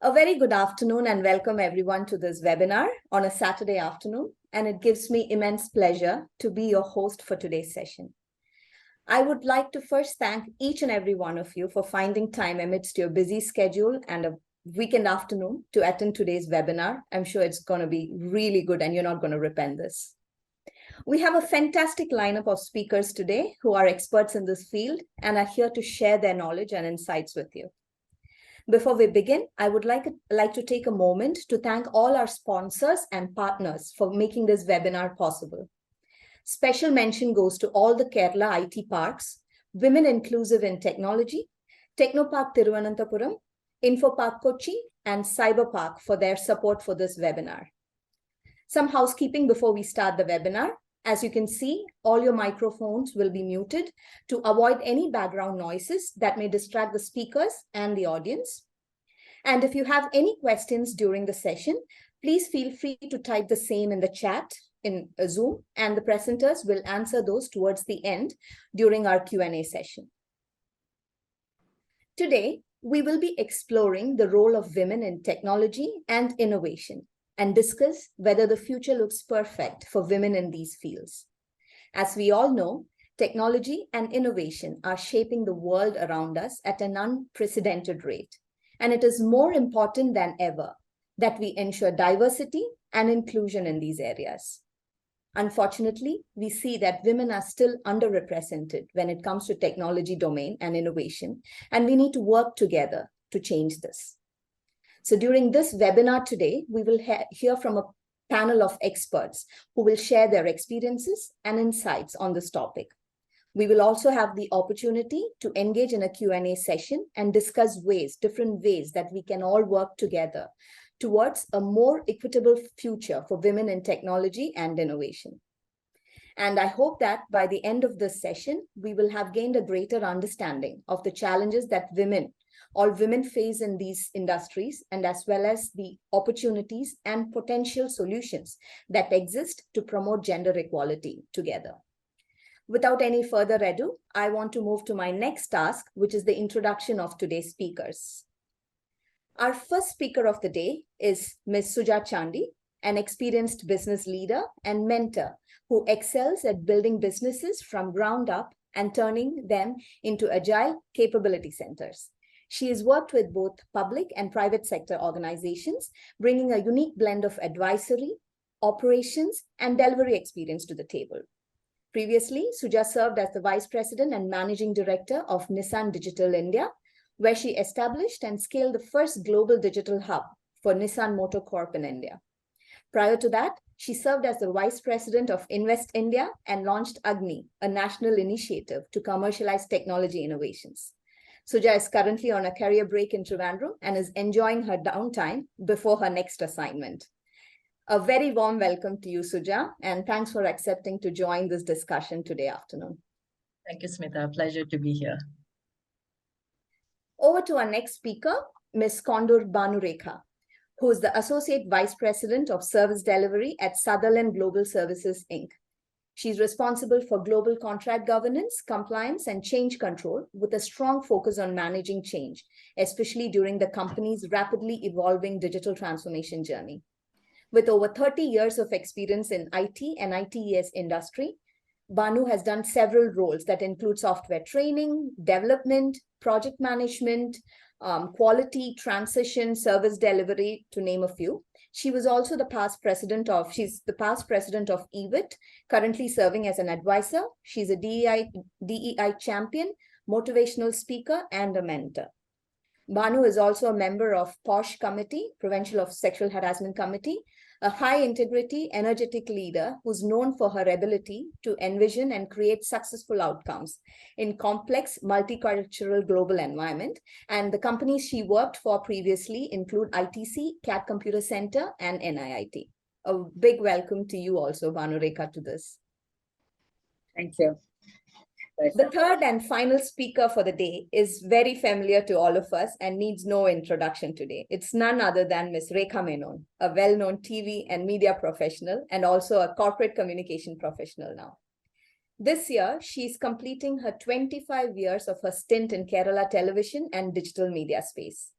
A very good afternoon and welcome everyone to this webinar on a Saturday afternoon. And it gives me immense pleasure to be your host for today's session. I would like to first thank each and every one of you for finding time amidst your busy schedule and a weekend afternoon to attend today's webinar. I'm sure it's going to be really good and you're not going to repent this. We have a fantastic lineup of speakers today who are experts in this field and are here to share their knowledge and insights with you. Before we begin, I would like to take a moment to thank all our sponsors and partners for making this webinar possible. Special mention goes to all the Kerala IT parks, Women Inclusive in Technology, Technopark Thiruvananthapuram, Infopark Kochi, and Cyberpark for their support for this webinar. Some housekeeping before we start the webinar. As you can see, all your microphones will be muted to avoid any background noises that may distract the speakers and the audience. And if you have any questions during the session, please feel free to type the same in the chat in Zoom, and the presenters will answer those towards the end during our Q&A session. Today, we will be exploring the role of women in technology and innovation, and discuss whether the future looks perfect for women in these fields. As we all know, technology and innovation are shaping the world around us at an unprecedented rate, and it is more important than ever that we ensure diversity and inclusion in these areas. Unfortunately, we see that women are still underrepresented when it comes to technology domain and innovation, and we need to work together to change this. So during this webinar today, we will hear from a panel of experts who will share their experiences and insights on this topic. We will also have the opportunity to engage in a Q&A session and discuss different ways that we can all work together towards a more equitable future for women in technology and innovation. And I hope that by the end of this session, we will have gained a greater understanding of the challenges that all women face in these industries, and as well as the opportunities and potential solutions that exist to promote gender equality together. Without any further ado, I want to move to my next task, which is the introduction of today's speakers. Our first speaker of the day is Ms. Suja Chandy, an experienced business leader and mentor who excels at building businesses from ground up and turning them into agile capability centers. She has worked with both public and private sector organizations, bringing a unique blend of advisory, operations, and delivery experience to the table. Previously, Suja served as the Vice President and Managing Director of Nissan Digital India, where she established and scaled the first global digital hub for Nissan Motor Corp in India. Prior to that, she served as the Vice President of Invest India and launched Agni, a national initiative to commercialize technology innovations. Suja is currently on a career break in Trivandrum and is enjoying her downtime before her next assignment. A very warm welcome to you, Suja, and thanks for accepting to join this discussion today afternoon. Thank you, Smitha. Pleasure to be here. Over to our next speaker, Ms Bhanurekha, who is the Associate Vice President of Service Delivery at Sutherland Global Services Inc. She's responsible for global contract governance, compliance, and change control with a strong focus on managing change, especially during the company's rapidly evolving digital transformation journey. With over 30 years of experience in IT and ITES industry, Bhanu has done several roles that include software training, development, project management, quality, transition, service delivery, to name a few. She was also the past president of WIIT, currently serving as an advisor. She's a DEI champion, motivational speaker, and a mentor. Bhanu is also a member of POSH Committee, Prevention of Sexual Harassment Committee, a high-integrity, energetic leader who's known for her ability to envision and create successful outcomes in complex, multicultural global environment. And the companies she worked for previously include ITC, CAT Computer Center, and NIIT. A big welcome to you also, Bhanurekha, to this. Thank you. The third and final speaker for the day is very familiar to all of us and needs no introduction today. It's none other than Ms. Rekha Menon, a well-known TV and media professional and also a corporate communication professional now. This year, she's completing her 25 years of her stint in Kerala television and digital media space.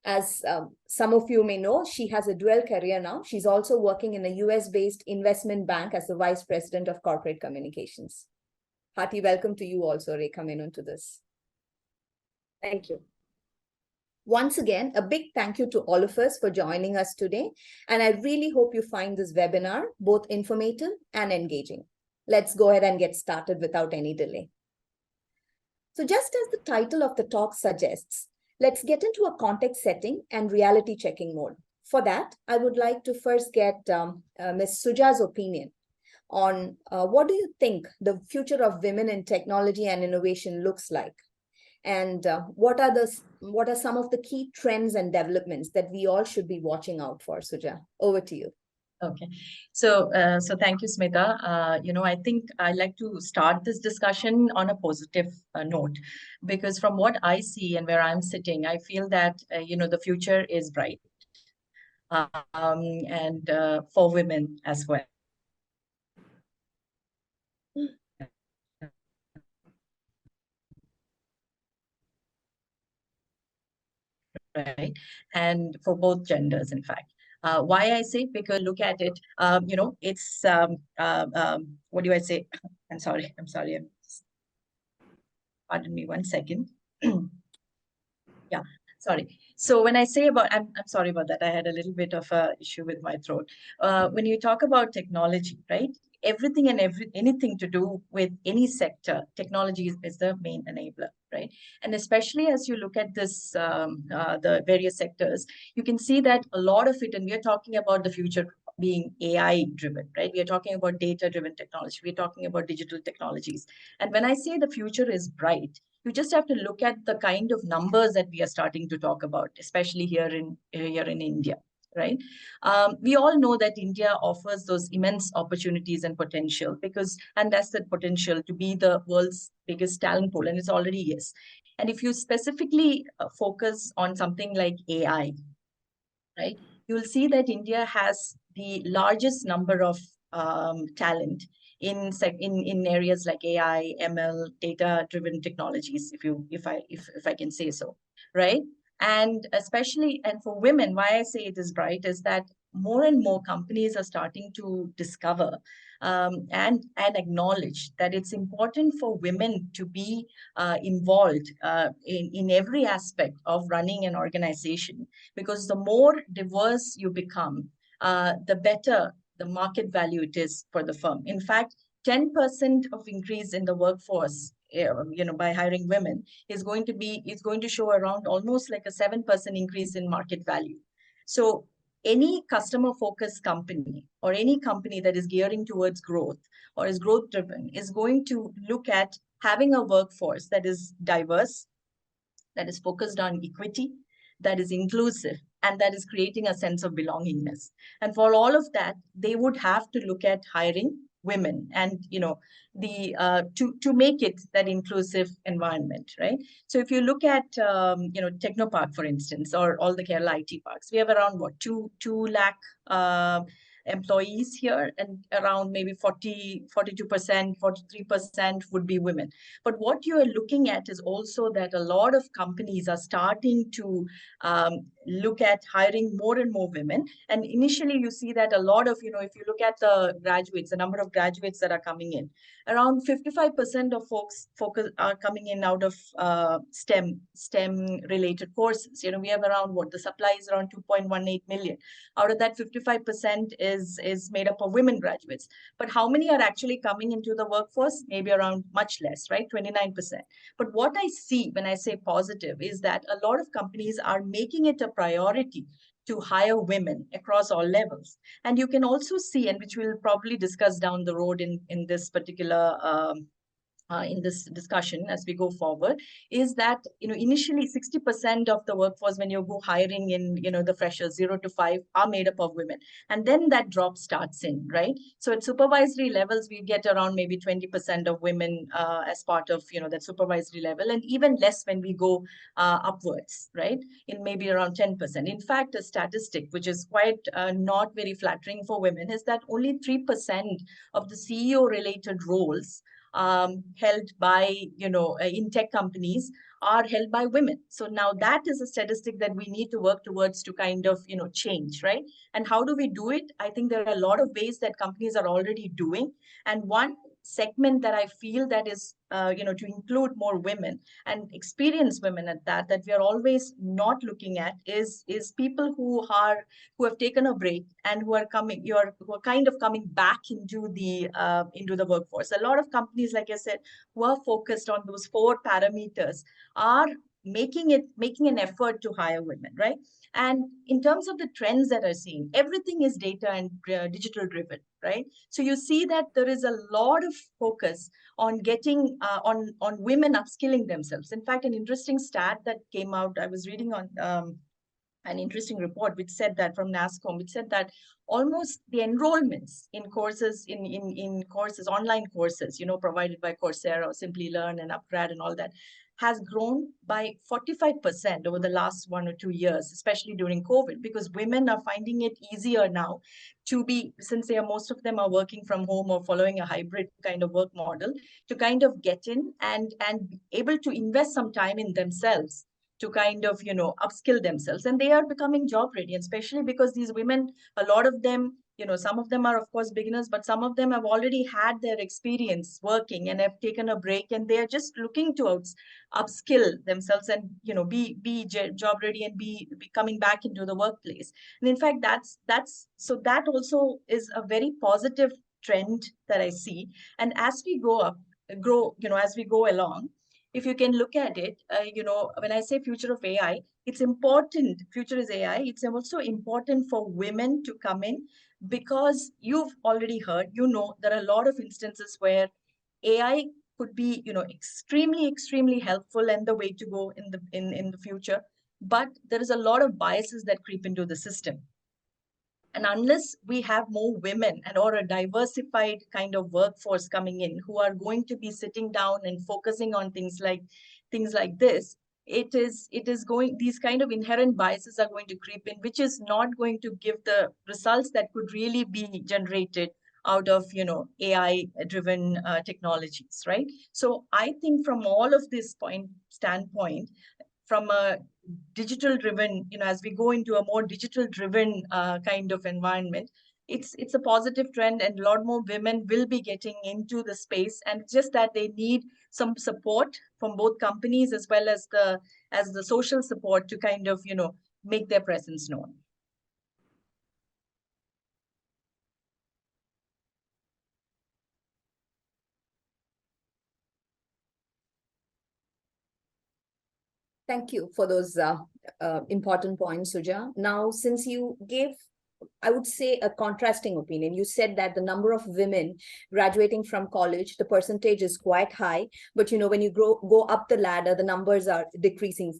As some of you may know, she has a dual career now. She's also working in a US-based investment bank as the Vice President of Corporate Communications. Hearty welcome to you also, Rekha Menon, to this. Thank you. Once again, a big thank you to all of us for joining us today. And I really hope you find this webinar both informative and engaging. Let's go ahead and get started without any delay. So just as the title of the talk suggests, let's get into a context setting and reality checking mode. For that, I would like to first get Ms. Suja's opinion on what do you think the future of women in technology and innovation looks like? And what are some of the key trends and developments that we all should be watching out for? Suja, over to you. Okay, so thank you, Smitha. I think I'd like to start this discussion on a positive note, because from what I see and where I'm sitting, I feel that the future is bright, and for women as well. Right, and for both genders, in fact. Why I say, because look at it, it's what do I say? I'm sorry. Pardon me 1 second. Yeah, sorry. So when I say about, I'm sorry about that. I had a little bit of a issue with my throat. When you talk about technology, right? Everything and anything to do with any sector, technology is the main enabler, right? And especially as you look at this, the various sectors, you can see that a lot of it, and we are talking about the future being AI driven, right? We are talking about data driven technology. We're talking about digital technologies. And when I say the future is bright, you just have to look at the kind of numbers that we are starting to talk about, especially here in India, right? We all know that India offers those immense opportunities and potential, and that's the potential to be the world's biggest talent pool, and it already is. And if you specifically focus on something like AI, right, you'll see that India has the largest number of talent in areas like AI, ML, data-driven technologies, if I can say so, right? And especially, and for women, why I say it is bright is that more and more companies are starting to discover and acknowledge that it's important for women to be involved in every aspect of running an organization, because the more diverse you become, the better the market value it is for the firm. In fact, 10% of increase in the workforce, by hiring women is going to show around almost like a 7% increase in market value. So any customer focused company or any company that is gearing towards growth or is growth driven is going to look at having a workforce that is diverse, that is focused on equity, that is inclusive, and that is creating a sense of belongingness. And for all of that, they would have to look at hiring women and to make it that inclusive environment, right? So if you look at Technopark, for instance, or all the Kerala IT parks, we have around what 2 lakh employees here, and around maybe 42%, 43% would be women. But what you are looking at is also that a lot of companies are starting to look at hiring more and more women. And initially you see that a lot of, if you look at the graduates, the number of graduates that are coming in, around 55% of folks are coming in out of STEM related courses. We have around the supply is around 2.18 million. Out of that, 55% is made up of women graduates. But how many are actually coming into the workforce? Maybe around much less, right? 29%. But what I see when I say positive is that a lot of companies are making it a priority to hire women across all levels. And you can also see, and which we'll probably discuss down the road in this particular in this discussion as we go forward, is that initially 60% of the workforce, when you go hiring in the freshers 0 to 5, are made up of women, and then that drop starts in, right? So at supervisory levels we get around maybe 20% of women as part of that supervisory level, and even less when we go upwards, right, in maybe around 10%. In fact, a statistic which is quite not very flattering for women is that only 3% of the CEO related roles held by, in tech companies are held by women. So now that is a statistic that we need to work towards to kind of, change, right? And how do we do it? I think there are a lot of ways that companies are already doing. And one segment that I feel that is, to include more women and experienced women at that we are always not looking at is people who have taken a break and who are kind of coming back into the workforce. A lot of companies, like I said, who are focused on those 4 parameters are making an effort to hire women, right? And in terms of the trends that are seen, everything is data and digital driven, right? So you see that there is a lot of focus on getting on women upskilling themselves. In fact, an interesting stat that came out, I was reading on an interesting report which said that from NASCOM, which said that almost the enrollments in courses, in courses, online courses, provided by Coursera or Simply Learn and Upgrad and all that, has grown by 45% over the last 1 or 2 years, especially during COVID, because women are finding it easier now to be, since most of them are working from home or following a hybrid kind of work model, to kind of get in and be able to invest some time in themselves to kind of, upskill themselves. And they are becoming job ready, and especially because these women, a lot of them, some of them are of course beginners, but some of them have already had their experience working and have taken a break, and they are just looking to upskill themselves and, be job ready and be coming back into the workplace. And in fact, so that also is a very positive trend that I see. And as we as we go along, if you can look at it, when I say future of AI, it's important. Future is AI. It's also important for women to come in, because you've already heard, there are a lot of instances where AI could be, extremely, extremely helpful and the way to go in the future. But there is a lot of biases that creep into the system. And unless we have more women or a diversified kind of workforce coming in who are going to be sitting down and focusing on things like this, these kind of inherent biases are going to creep in, which is not going to give the results that could really be generated out of, AI driven technologies, right? So I think from all of this standpoint, from a digital driven, as we go into a more digital driven kind of environment, it's a positive trend, and a lot more women will be getting into the space. And just that they need some support from both companies as well as the social support to kind of, make their presence known. Thank you for those important points, Suja. Now, since you gave, I would say, a contrasting opinion, you said that the number of women graduating from college, the percentage is quite high, but when you go up the ladder, the numbers are decreasing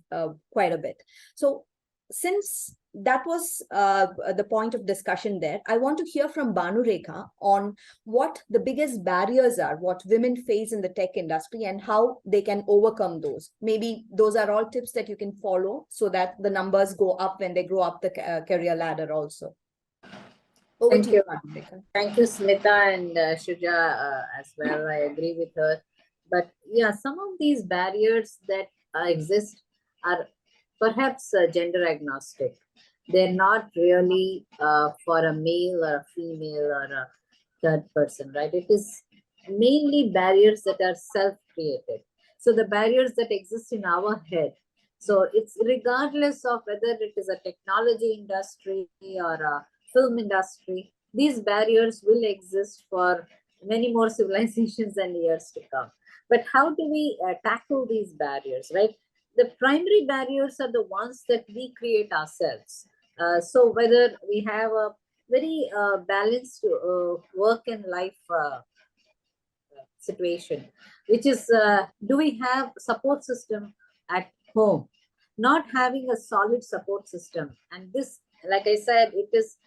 quite a bit. So since that was the point of discussion there, I want to hear from Bhanurekha on what the biggest barriers are, what women face in the tech industry and how they can overcome those. Maybe those are all tips that you can follow so that the numbers go up when they grow up the career ladder also. Over Thank to you. Bhanurekha. Thank you, Smitha and Suja as well. I agree with her. But yeah, some of these barriers that exist are perhaps gender agnostic. They're not really for a male or a female or a third person, right? It is mainly barriers that are self-created. So the barriers that exist in our head. So it's regardless of whether it is a technology industry or a film industry, these barriers will exist for many more civilizations and years to come. But how do we tackle these barriers, right? The primary barriers are the ones that we create ourselves. So whether we have a very balanced work and life situation, which is do we have support system at home? Not having a solid support system, and this, like I said, it is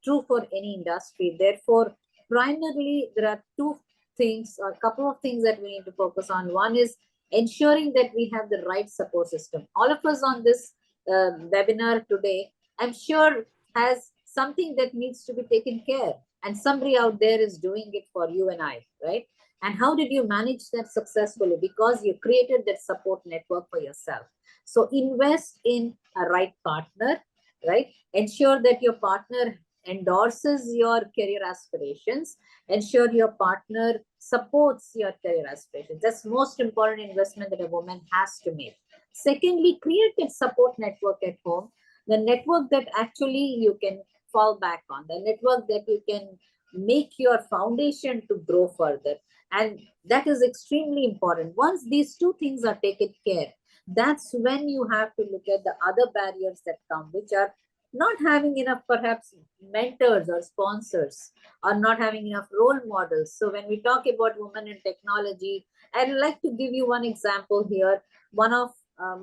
true for any industry. Therefore, primarily there are two things or a couple of things that we need to focus on. One is ensuring that we have the right support system. All of us on this webinar today, I'm sure, has something that needs to be taken care, and somebody out there is doing it for you and I, right? And how did you manage that successfully? Because you created that support network for yourself. So invest in a right partner, right? Ensure that your partner endorses your career aspirations. Ensure your partner supports your career aspirations. That's most important investment that a woman has to make. Secondly, create a support network at home, the network that actually you can fall back on, the network that you can make your foundation to grow further. And that is extremely important. Once these two things are taken care, that's when you have to look at the other barriers that come, which are not having enough perhaps mentors or sponsors, or not having enough role models. So when we talk about women in technology, I'd like to give you one example here. One of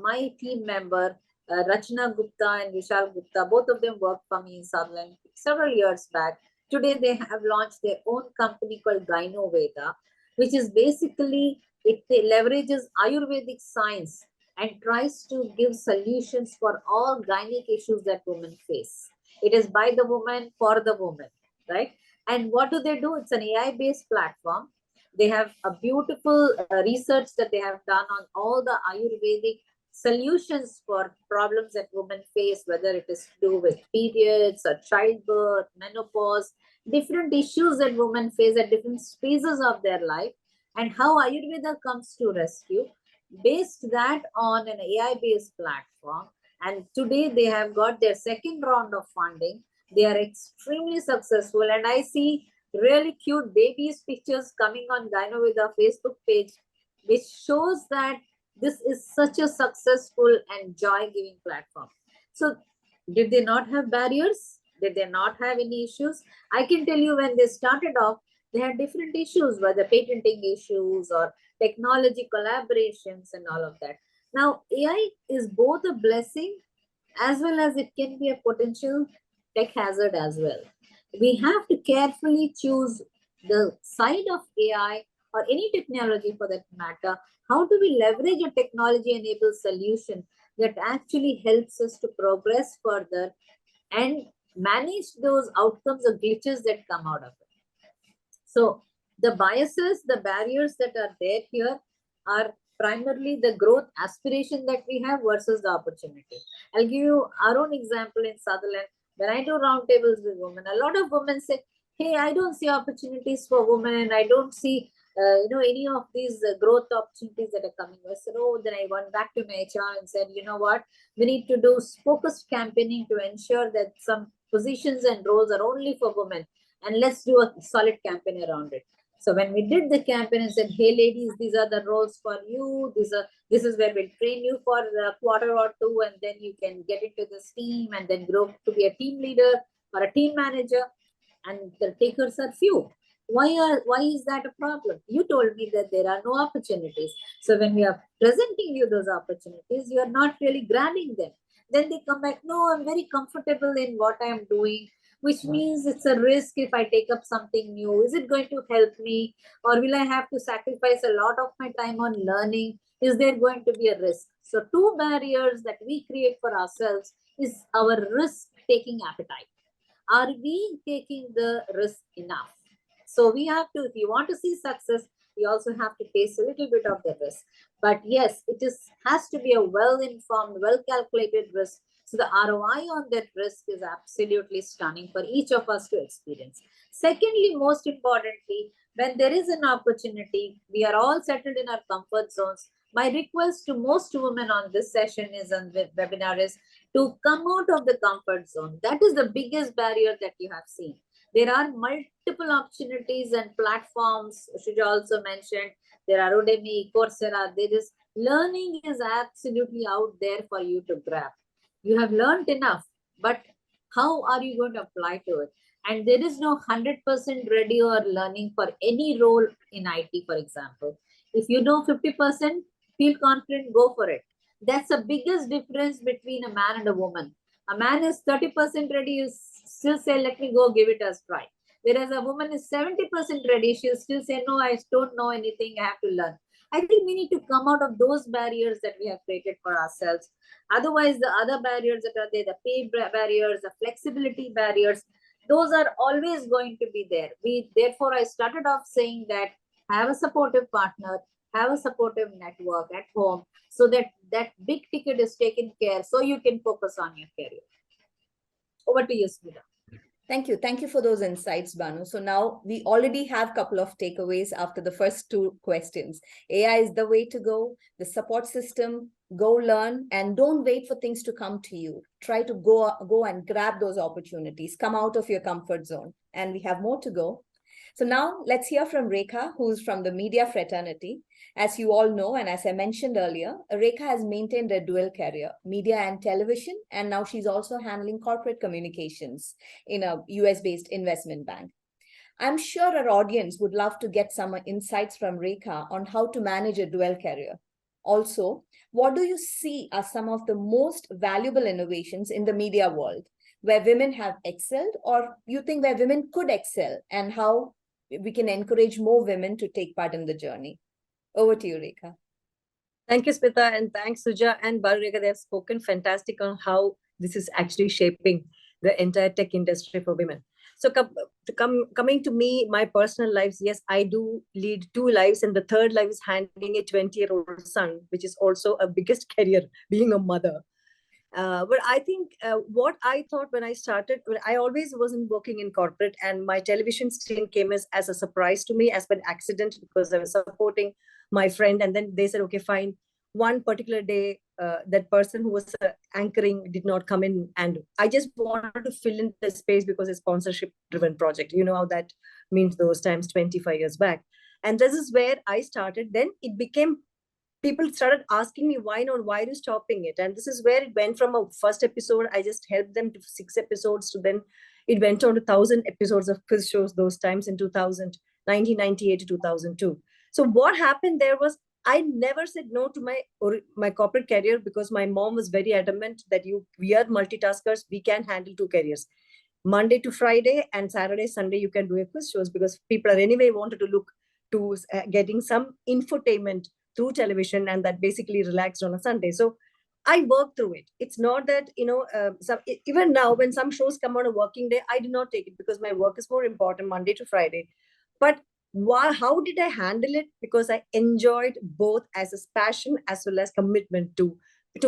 my team member, Rachna Gupta and Vishal Gupta, both of them worked for me in Sutherland several years back. Today they have launched their own company called Gynoveda, which is basically, it leverages Ayurvedic science and tries to give solutions for all gynec issues that women face. It is by the woman for the woman, right? And what do they do? It's an AI-based platform. They have a beautiful research that they have done on all the Ayurvedic solutions for problems that women face, whether it is to do with periods or childbirth, menopause, different issues that women face at different phases of their life, and how Ayurveda comes to rescue, based that on an AI-based platform. And today they have got their second round of funding. They are extremely successful, and I see really cute babies pictures coming on Gynoveda Facebook page, which shows that this is such a successful and joy-giving platform. So did they not have barriers? Did they not have any issues? I can tell you, when they started off, they had different issues, whether patenting issues or technology collaborations and all of that. Now, AI is both a blessing as well as it can be a potential tech hazard as well. We have to carefully choose the side of AI or any technology for that matter. How do we leverage a technology-enabled solution that actually helps us to progress further and manage those outcomes or glitches that come out of it? So the biases, the barriers that are there here are primarily the growth aspiration that we have versus the opportunity. I'll give you our own example in Sutherland. When I do roundtables with women, a lot of women say, hey, I don't see opportunities for women, and I don't see any of these growth opportunities that are coming. I said, oh, then I went back to my HR and said, you know what, we need to do focused campaigning to ensure that some positions and roles are only for women, and let's do a solid campaign around it. So when we did the campaign and said, hey ladies, these are the roles for you, this is where we'll train you for a quarter or two, and then you can get into this team and then grow to be a team leader or a team manager, and the takers are few. Why is that a problem? You told me that there are no opportunities. So when we are presenting you those opportunities, you are not really grabbing them. Then they come back, no, I'm very comfortable in what I am doing, which means it's a risk if I take up something new. Is it going to help me, or will I have to sacrifice a lot of my time on learning? Is there going to be a risk? So two barriers that we create for ourselves is our risk-taking appetite. Are we taking the risk enough? So we have to, if you want to see success, we also have to face a little bit of the risk. But yes, has to be a well-informed, well-calculated risk. So the ROI on that risk is absolutely stunning for each of us to experience. Secondly, most importantly, when there is an opportunity, we are all settled in our comfort zones. My request to most women on this session is on the webinar is to come out of the comfort zone. That is the biggest barrier that you have seen. There are multiple opportunities and platforms. Suja also mentioned there are Udemy, Coursera. Learning is absolutely out there for you to grab. You have learned enough, but how are you going to apply to it? And there is no 100% ready or learning for any role in IT, for example. If you know 50%, feel confident, go for it. That's the biggest difference between a man and a woman. A man is 30% ready, you still say, let me go give it a try. Whereas a woman is 70% ready, she'll still say, no, I don't know anything, I have to learn. I think we need to come out of those barriers that we have created for ourselves. Otherwise, the other barriers that are there, the pay barriers, the flexibility barriers, those are always going to be there. Therefore, I started off saying that have a supportive partner, have a supportive network at home, so that that big ticket is taken care, so you can focus on your career. Over to you, Smitha. Thank you. Thank you for those insights, Banu. So now we already have a couple of takeaways after the first two questions. AI is the way to go, the support system, go learn, and don't wait for things to come to you. Try to go and grab those opportunities, come out of your comfort zone. And we have more to go. So now let's hear from Rekha, who's from the media fraternity. As you all know, and as I mentioned earlier, Rekha has maintained a dual career, media and television, and now she's also handling corporate communications in a US-based investment bank. I'm sure our audience would love to get some insights from Rekha on how to manage a dual career. Also, what do you see as some of the most valuable innovations in the media world where women have excelled, or you think where women could excel, and how we can encourage more women to take part in the journey? Over to you, Rekha. Thank you, Smitha, and thanks, Suja and Bhanurekha. They have spoken fantastic on how this is actually shaping the entire tech industry for women. So coming to me, my personal lives, yes, I do lead two lives, and the third life is handling a 20-year-old son, which is also a biggest career, being a mother. But I think what I thought when I started, I always wasn't working in corporate, and my television stint came as a surprise to me, as an accident, because I was supporting my friend, and then they said, okay, fine. One particular day, that person who was anchoring did not come in, and I just wanted to fill in the space because it's a sponsorship-driven project. You know how that means those times, 25 years back. And this is where I started. Then it became, people started asking me, why not? Why are you stopping it? And this is where it went from a first episode, I just helped them, to 6 episodes, to then it went on to 1,000 episodes of quiz shows those times in 1998 to 2002. So what happened there was, I never said no to my corporate career, because my mom was very adamant that we are multitaskers, we can handle two careers. Monday to Friday and Saturday, Sunday, you can do a quiz shows, because people are anyway wanted to look to getting some infotainment through television, and that basically relaxed on a Sunday. So I worked through it. It's not that, even now when some shows come on a working day, I do not take it, because my work is more important, Monday to Friday. But how did I handle it? Because I enjoyed both as a passion as well as commitment to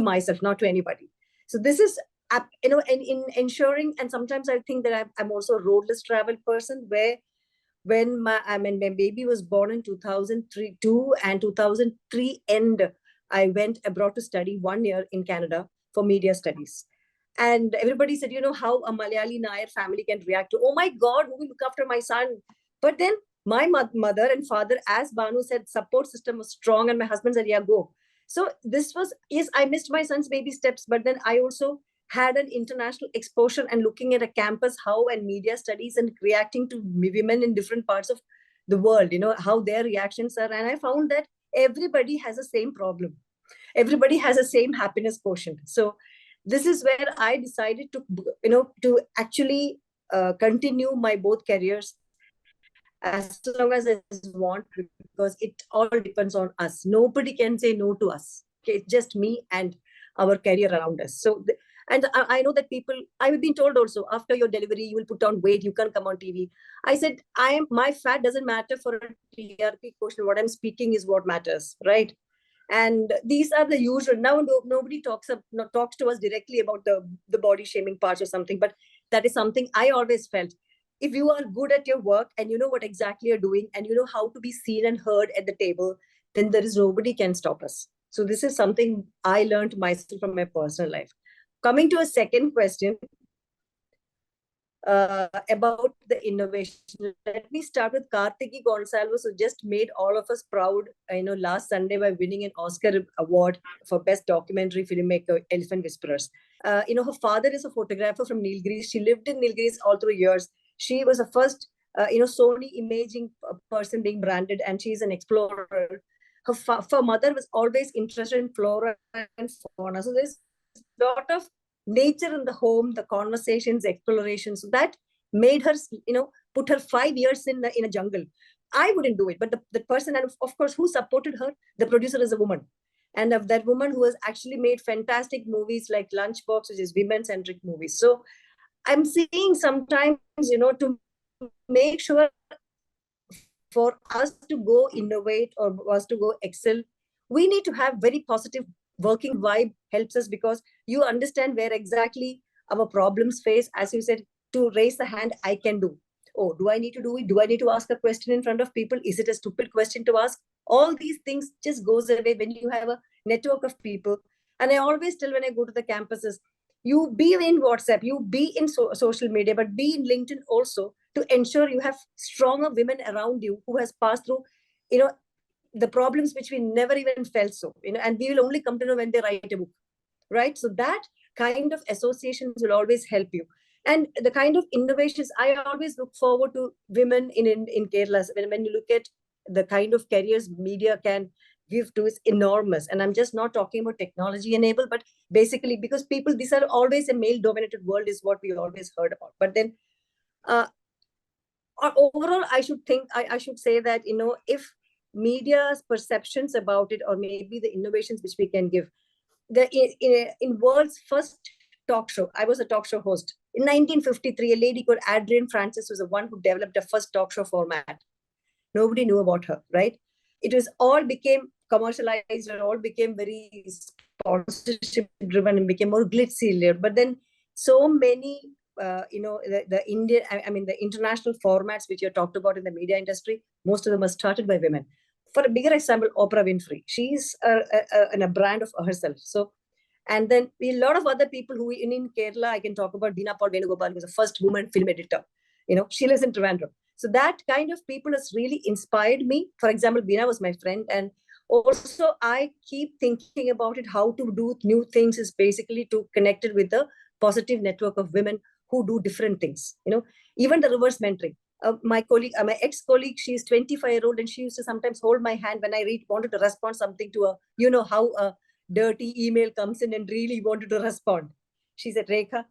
myself, not to anybody. So this is, in ensuring, and sometimes I think that I'm also a roadless travel person, where when my baby was born in 2002 and 2003 end, I went abroad to study 1 year in Canada for media studies. And everybody said, how a Malayali Nair family can react to, oh my God, who will look after my son? But then my mother and father, as Banu said, support system was strong, and my husband said, yeah, go. So this was, yes, I missed my son's baby steps, but then I also had an international exposure and looking at a campus, how and media studies and reacting to women in different parts of the world, how their reactions are. And I found that everybody has the same problem. Everybody has the same happiness quotient. So this is where I decided to actually continue my both careers as long as I want, because it all depends on us. Nobody can say no to us. Okay, it's just me and our career around us. So, and I know that people, I've been told also, after your delivery, you will put on weight, you can't come on TV. I said, my fat doesn't matter for a TRP question. What I'm speaking is what matters, right? And these are the usual. Now nobody talks to us directly about the body shaming parts or something, but that is something I always felt. If you are good at your work and you know what exactly you're doing and you know how to be seen and heard at the table, then there is nobody can stop us. So this is something I learned myself from my personal life. Coming to a second question about the innovation. Let me start with Kartiki Gonsalves, who just made all of us proud, last Sunday by winning an Oscar award for Best Documentary Filmmaker, Elephant Whisperers. Her father is a photographer from Nilgiris. She lived in Nilgiris all through years. She was the first, Sony imaging person being branded, and she's an explorer. Her mother was always interested in flora and fauna. So there's a lot of nature in the home, the conversations, exploration. So that made her, put her 5 years in a jungle. I wouldn't do it, but the person, and of course, who supported her, the producer is a woman. And of that woman who has actually made fantastic movies like Lunchbox, which is women-centric movies. So I'm seeing sometimes, to make sure for us to go innovate or us to go excel, we need to have very positive working vibe helps us, because you understand where exactly our problems face. As you said, to raise the hand, I can do. Oh, do I need to do it? Do I need to ask a question in front of people? Is it a stupid question to ask? All these things just goes away when you have a network of people. And I always tell when I go to the campuses, you be in WhatsApp, you be in social media, but be in LinkedIn also, to ensure you have stronger women around you who has passed through, the problems which we never even felt so, and we will only come to know when they write a book, right? So that kind of associations will always help you. And the kind of innovations, I always look forward to women in Kerala. When you look at the kind of careers media can give to is enormous. And I'm just not talking about technology enabled, but basically because people, these are always a male dominated world is what we always heard about. But then overall, I should say that, if media's perceptions about it, or maybe the innovations which we can give, in world's first talk show, I was a talk show host. In 1953, a lady called Adrienne Francis was the one who developed the first talk show format. Nobody knew about her, right? It was all became commercialized and all became very sponsorship driven and became more glitzy. But then so many, the Indian, the international formats which you talked about in the media industry, most of them are started by women. For a bigger example, Oprah Winfrey, she's a brand of herself. So, and then a lot of other people who in Kerala, I can talk about Dina Paul Venugopal, who was the first woman film editor. She lives in Trivandrum. So that kind of people has really inspired me. For example, Bina was my friend. And also I keep thinking about it, how to do new things is basically to connect it with the positive network of women who do different things. Even the reverse mentoring. My colleague, my ex-colleague, she's 25-year-old, and she used to sometimes hold my hand when I wanted to respond something to her. How a dirty email comes in and really wanted to respond. She said, Rekha,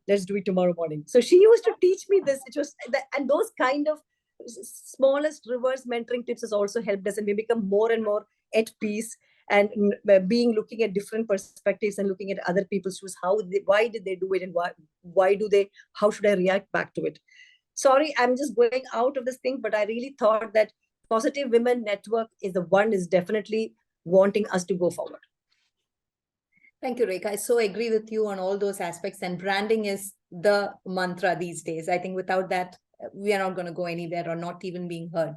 let's do it tomorrow morning. So she used to teach me this. It was, and those kind of smallest reverse mentoring tips has also helped us, and we become more and more at peace and looking at different perspectives and looking at other people's shoes. Why did they do it, and how should I react back to it? Sorry, I'm just going out of this thing, but I really thought that Positive Women Network is definitely wanting us to go forward. Thank you, Rekha. I so agree with you on all those aspects, and branding is the mantra these days. I think without that, we are not going to go anywhere or not even being heard.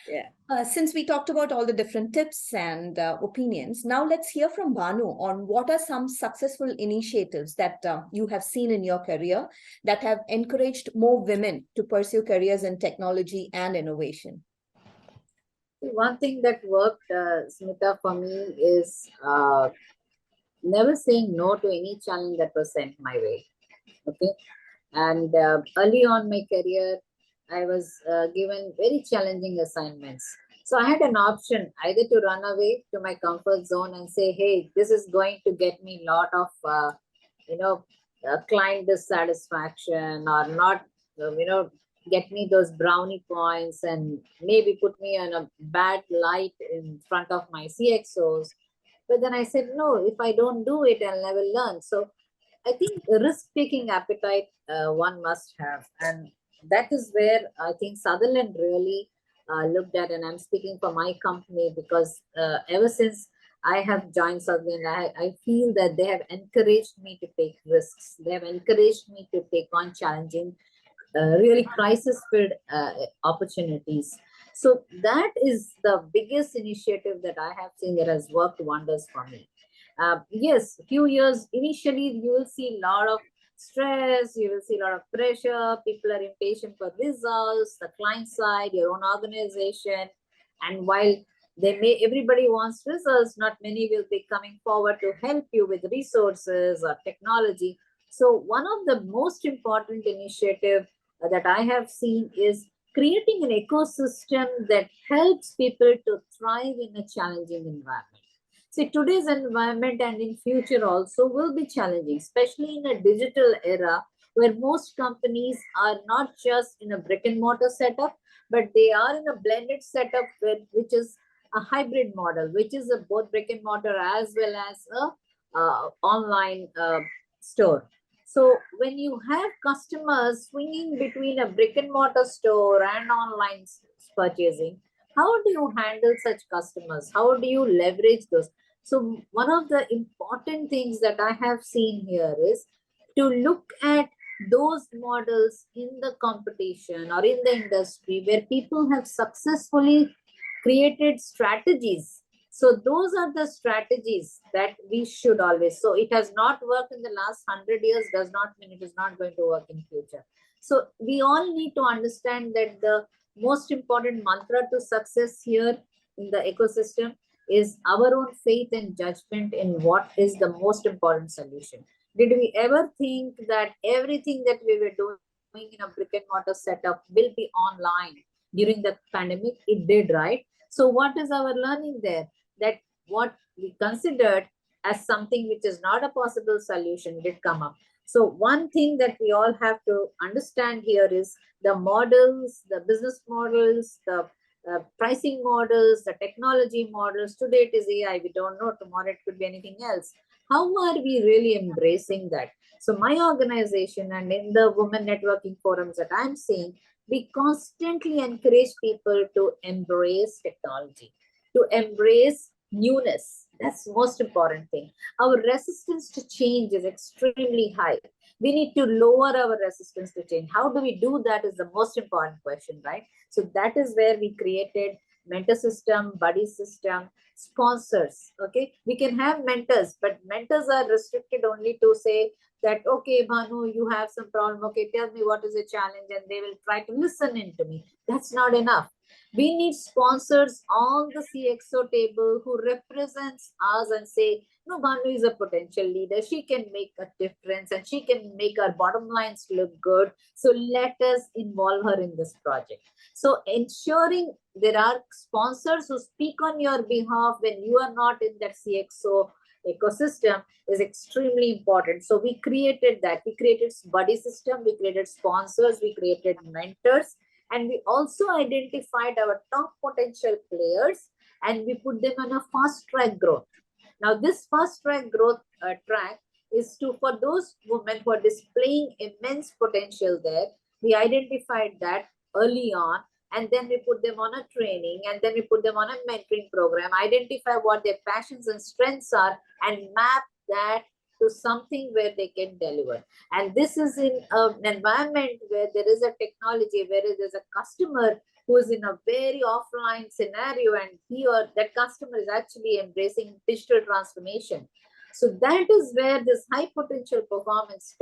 Yeah. Since we talked about all the different tips and opinions, now let's hear from Bhanu on what are some successful initiatives that you have seen in your career that have encouraged more women to pursue careers in technology and innovation. One thing that worked, Smitha, for me is never saying no to any challenge that was sent my way. Okay. And early on my career, I was given very challenging assignments. So I had an option either to run away to my comfort zone and say, hey, this is going to get me a lot of, client dissatisfaction, or not, get me those brownie points and maybe put me on a bad light in front of my CXOs. But then I said, no, if I don't do it, I'll never learn. So I think risk-taking appetite one must have. And that is where I think Sutherland really looked at, and I'm speaking for my company because ever since I have joined Sutherland, I feel that they have encouraged me to take risks. They have encouraged me to take on challenging, really crisis-filled opportunities. So that is the biggest initiative that I have seen that has worked wonders for me. Yes, few years initially, you will see a lot of stress, you will see a lot of pressure, people are impatient for results, the client side, your own organization. And while everybody wants results, not many will be coming forward to help you with resources or technology. So one of the most important initiatives that I have seen is creating an ecosystem that helps people to thrive in a challenging environment. See, today's environment and in future also will be challenging, especially in a digital era where most companies are not just in a brick and mortar setup, but they are in a blended setup which is a hybrid model, which is both brick and mortar as well as a online store. So when you have customers swinging between a brick and mortar store and online purchasing. How do you handle such customers? How do you leverage those? So one of the important things that I have seen here is to look at those models in the competition or in the industry where people have successfully created strategies. So those are the strategies that we should always. So it has not worked in the last 100 years, does not mean it is not going to work in future. So we all need to understand that the most important mantra to success here in the ecosystem is our own faith and judgment in what is the most important solution. Did we ever think that everything that we were doing in a brick and mortar setup will be online during the pandemic? It did, right? So what is our learning there? That what we considered as something which is not a possible solution did come up. So one thing that we all have to understand here is the models, the business models, the pricing models, the technology models. Today it is AI. We don't know. Tomorrow it could be anything else. How are we really embracing that? So my organization and in the women networking forums that I'm seeing, we constantly encourage people to embrace technology, to embrace newness. That's the most important thing. Our resistance to change is extremely high. We need to lower our resistance to change. How do we do that is the most important question, right? So that is where we created mentor system, buddy system, sponsors. Okay, we can have mentors, but mentors are restricted only to say that, okay, Bhanu, you have some problem. Okay, tell me what is the challenge, and they will try to listen into me. That's not enough. We need sponsors on the CXO table who represents us and say, no, Bhanu is a potential leader. She can make a difference and she can make our bottom lines look good. So let us involve her in this project. So ensuring there are sponsors who speak on your behalf when you are not in that CXO ecosystem is extremely important. So we created that. We created buddy system. We created sponsors. We created mentors. And we also identified our top potential players and we put them on a fast track growth. Now, this fast track growth track is for those women who are displaying immense potential there. We identified that early on, and then we put them on a training, and then we put them on a mentoring program, identify what their passions and strengths are, and map that to something where they can deliver. And this is in an environment where there is a technology, where there's a customer who is in a very offline scenario, and he or that customer is actually embracing digital transformation. So that is where this high potential performance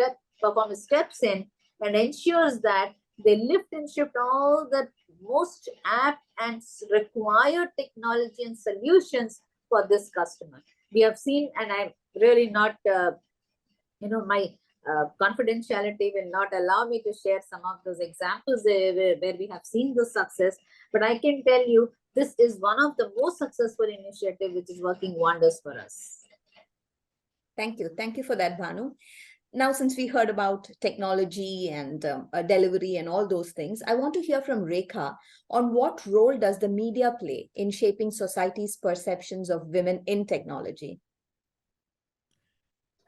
steps in and ensures that they lift and shift all the most apt and required technology and solutions for this customer. We have seen, and I'm really not, my confidentiality will not allow me to share some of those examples where we have seen the success, but I can tell you this is one of the most successful initiatives which is working wonders for us. Thank you. Thank you for that, Bhanu. Now, since we heard about technology and delivery and all those things, I want to hear from Rekha on what role does the media play in shaping society's perceptions of women in technology?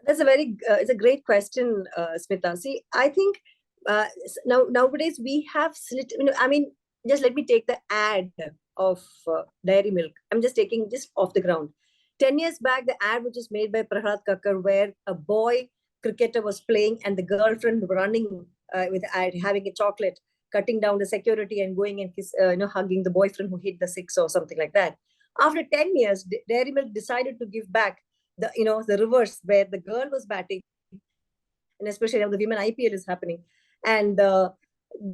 That's it's a great question, Smitha. See, I think nowadays we have, just let me take the ad of dairy milk. I'm just taking just off the ground. 10 years back, the ad which was made by Prahlad Kakkar, where a boy cricketer was playing and the girlfriend running with the ad, having a chocolate, cutting down the security and going and hugging the boyfriend who hit the six or something like that. After 10 years, Dairy Milk decided to give back the reverse, where the girl was batting, and especially now the women IPL is happening, and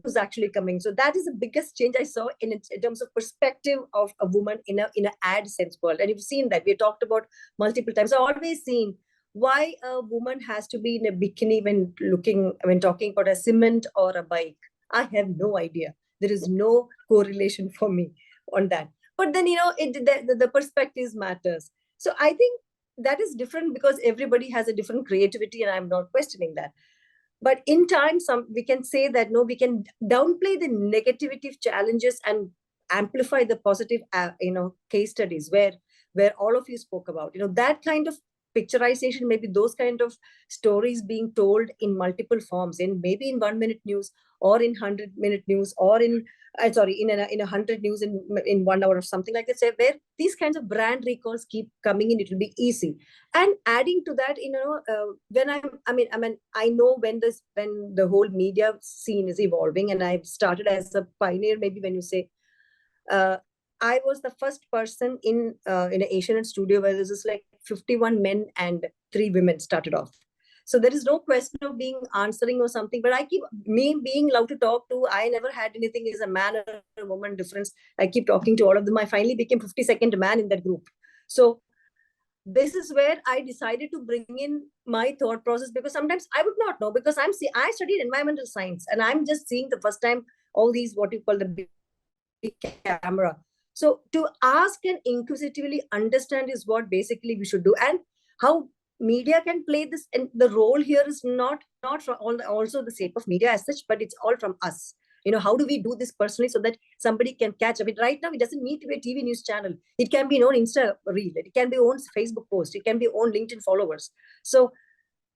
was actually coming. So that is the biggest change I saw in terms of perspective of a woman in an ad sense world. And you've seen that we talked about multiple times. I've always seen why a woman has to be in a bikini when talking about a cement or a bike. I have no idea. There is no correlation for me on that. But then, the perspectives matters. So I think that is different because everybody has a different creativity, and I'm not questioning that. But in time, we can say that, no, we can downplay the negativity of challenges and amplify the positive, case studies where all of you spoke about. That kind of picturization, maybe those kind of stories being told in multiple forms, in maybe in 1-minute news, or in 100-minute news, or in in a 100 news in 1 hour or something like that. So where these kinds of brand recalls keep coming in, it will be easy. And adding to that, when I know when the whole media scene is evolving, and I've started as a pioneer, maybe when you say, I was the first person in an Asian studio where this is like 51 men and 3 women started off. So there is no question of being answering or something, but me being allowed to talk to, I never had anything as a man or a woman difference. I keep talking to all of them. I finally became 52nd man in that group. So this is where I decided to bring in my thought process, because sometimes I would not know, because I studied environmental science, and I'm just seeing the first time all these, what you call the big camera. So to ask and inquisitively understand is what basically we should do. And how media can play this, and the role here is not for also the sake of media as such, but it's all from us. How do we do this personally so that somebody can catch up? Right now, it doesn't need to be a TV news channel. It can be own Insta reel. It can be own Facebook post. It can be own LinkedIn followers. So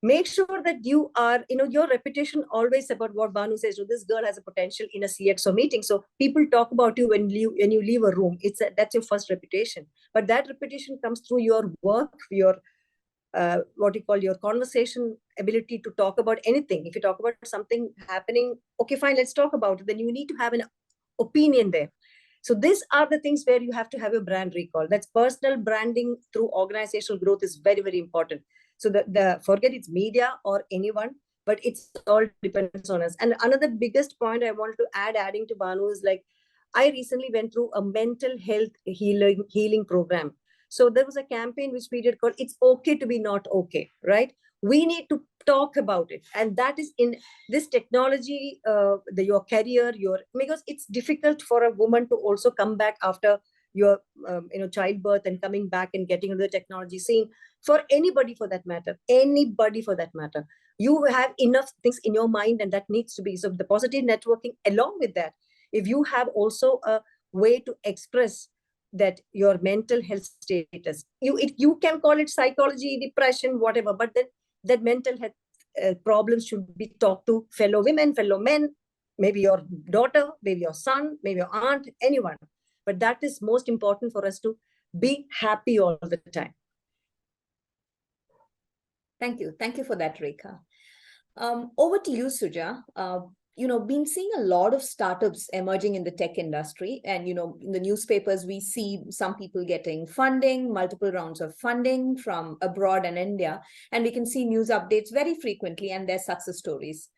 make sure that you are, your reputation always about what Bhanu says. This girl has a potential in a CXO meeting. So people talk about you when you leave a room. That's your first reputation. But that reputation comes through your work, your what you call your conversation ability to talk about anything. If you talk about something happening, okay, fine, let's talk about it. Then you need to have an opinion there. So these are the things where you have to have a brand recall. That's personal branding through organizational growth is very, very important. So forget it's media or anyone, but it's all depends on us. And another biggest point I wanted to adding to Bhanu is like, I recently went through a mental health healing program. So there was a campaign which we did called "It's Okay to Be Not Okay," right? We need to talk about it. And that is in this technology, your career, because it's difficult for a woman to also come back after your childbirth and coming back and getting into the technology scene. For anybody for that matter, you have enough things in your mind, and that needs to be. So the positive networking along with that, if you have also a way to express that your mental health status, you can call it psychology, depression, whatever, but then that mental health problems should be talked to fellow women, fellow men, maybe your daughter, maybe your son, maybe your aunt, anyone. But that is most important for us to be happy all the time. Thank you. Thank you for that, Rekha. Over to you, Suja. Been seeing a lot of startups emerging in the tech industry. And, in the newspapers, we see some people getting funding, multiple rounds of funding from abroad and India. And we can see news updates very frequently and their success stories.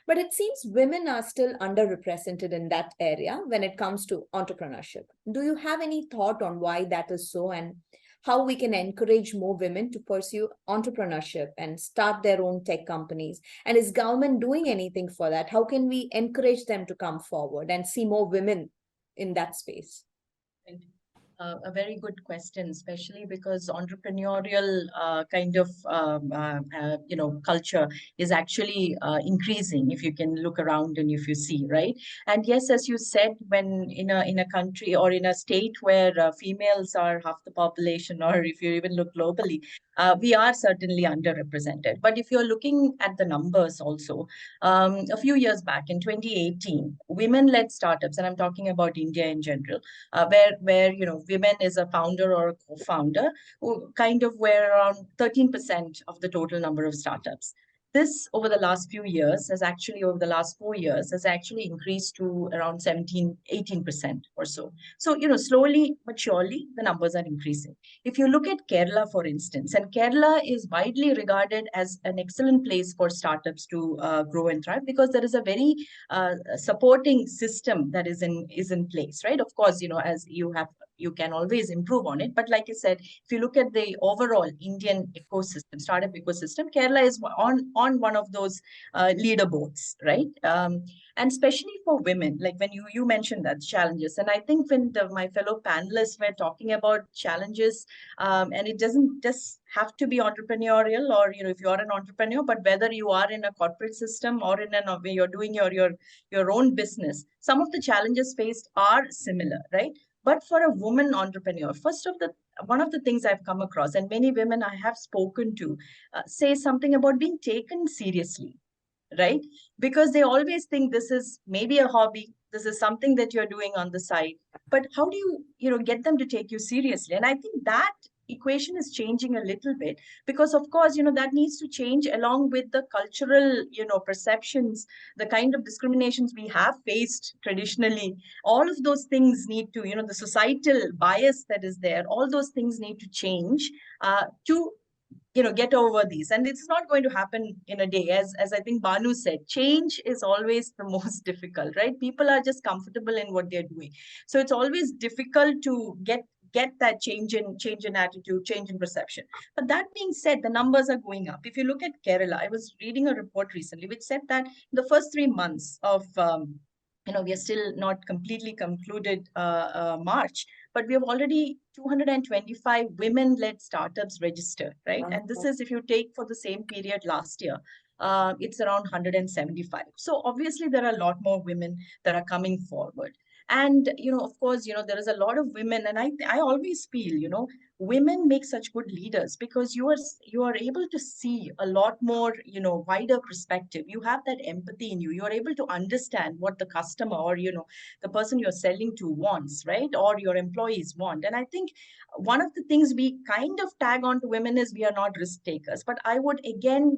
But it seems women are still underrepresented in that area when it comes to entrepreneurship. Do you have any thought on why that is so, and how we can encourage more women to pursue entrepreneurship and start their own tech companies? And is government doing anything for that? How can we encourage them to come forward and see more women in that space? A very good question, especially because entrepreneurial kind of culture is actually increasing. If you can look around and if you see, right? And yes, as you said, when in a country or in a state where females are half the population, or if you even look globally, we are certainly underrepresented. But if you're looking at the numbers also, a few years back in 2018, women-led startups, and I'm talking about India in general, where women is a founder or a co-founder, who kind of were around 13% of the total number of startups. This over the last few years over the last 4 years has actually increased to around 17, 18% or so. So, slowly but surely the numbers are increasing. If you look at Kerala, for instance, and Kerala is widely regarded as an excellent place for startups to grow and thrive, because there is a very supporting system that is in place, right? Of course, as you can always improve on it. But like I said, if you look at the overall Indian ecosystem, startup ecosystem, Kerala is on one of those leaderboards, right? And especially for women, like when you mentioned that challenges, and I think when my fellow panelists were talking about challenges, and it doesn't just have to be entrepreneurial, or if you are an entrepreneur, but whether you are in a corporate system or in a way you're doing your own business, some of the challenges faced are similar, right? But for a woman entrepreneur, first of one of the things I've come across, and many women I have spoken to, say something about being taken seriously, right? Because they always think this is maybe a hobby, this is something that you're doing on the side, but how do you get them to take you seriously? And I think that equation is changing a little bit, because of course, that needs to change along with the cultural, perceptions, the kind of discriminations we have faced traditionally. All of those things need to, the societal bias that is there, all those things need to change to get over these. And it's not going to happen in a day. As I think Banu said, change is always the most difficult, right? People are just comfortable in what they're doing, so it's always difficult to get that change in attitude, change in perception. But that being said, the numbers are going up. If you look at Kerala, I was reading a report recently which said that in the first 3 months of we are still not completely concluded March, but we have already 225 women-led startups registered, right? And this is, if you take for the same period last year, it's around 175. So obviously there are a lot more women that are coming forward. And, of course, there is a lot of women, and I always feel, women make such good leaders because you are able to see a lot more, wider perspective. You have that empathy in you. You are able to understand what the customer or, the person you're selling to wants, right? Or your employees want. And I think one of the things we kind of tag on to women is we are not risk takers. But I would again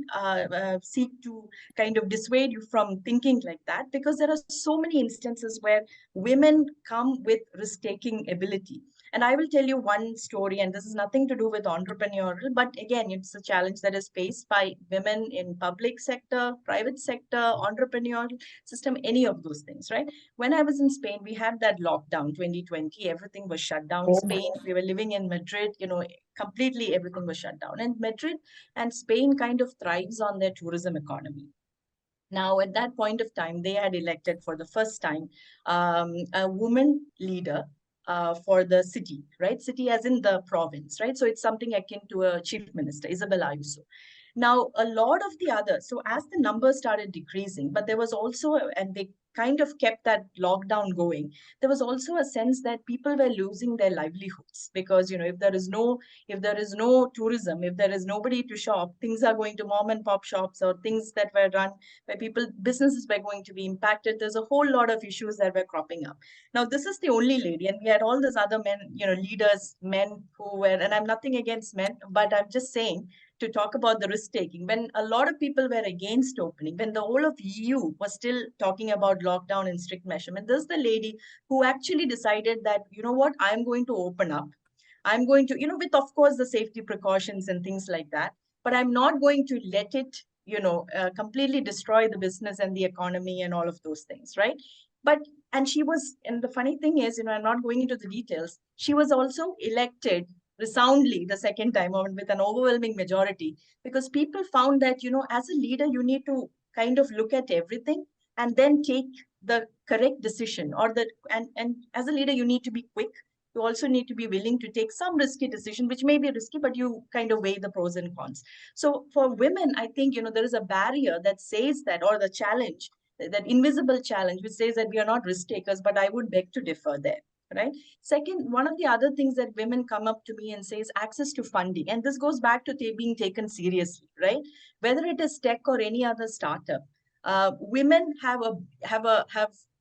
seek to kind of dissuade you from thinking like that, because there are so many instances where women come with risk-taking ability. And I will tell you one story, and this is nothing to do with entrepreneurial, but again, it's a challenge that is faced by women in public sector, private sector, entrepreneurial system, any of those things, right? When I was in Spain, we had that lockdown 2020, everything was shut down. Spain, we were living in Madrid, completely everything was shut down. And Madrid and Spain kind of thrives on their tourism economy. Now, at that point of time, they had elected for the first time a woman leader for the city, right? City as in the province, right? So it's something akin to a chief minister, Isabel Ayuso. Now, a lot of the others, so as the numbers started decreasing, but there was also, and they kind of kept that lockdown going, there was also a sense that people were losing their livelihoods because, if there is no tourism, if there is nobody to shop, things are going to mom and pop shops, or things that were run by people, businesses were going to be impacted. There's a whole lot of issues that were cropping up. Now, this is the only lady, and we had all these other men, leaders, men who were, and I'm nothing against men, but I'm just saying, to talk about the risk-taking, when a lot of people were against opening, when the whole of EU was still talking about lockdown and strict measurement, this is the lady who actually decided that, what, I'm going to open up. I'm going to, with, of course, the safety precautions and things like that, but I'm not going to let it, completely destroy the business and the economy and all of those things, right? And she was, and the funny thing is, I'm not going into the details, she was also elected resoundly the second time, or with an overwhelming majority, because people found that, as a leader, you need to kind of look at everything and then take the correct decision, and as a leader, you need to be quick. You also need to be willing to take some risky decision, which may be risky, but you kind of weigh the pros and cons. So for women, I think, there is a barrier that says that, or the challenge, that invisible challenge, which says that we are not risk takers, but I would beg to differ there. Right. Second, one of the other things that women come up to me and say is access to funding. And this goes back to being taken seriously, right? Whether it is tech or any other startup, women have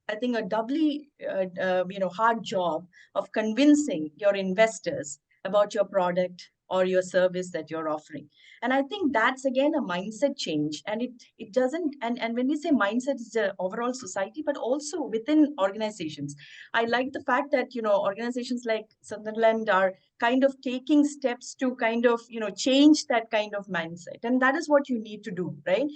I think a doubly hard job of convincing your investors about your product or your service that you're offering. And I think that's again a mindset change. And it doesn't, and when we say mindset, it's the overall society, but also within organizations. I like the fact that, organizations like Sutherland are kind of taking steps to kind of, change that kind of mindset. And that is what you need to do, right?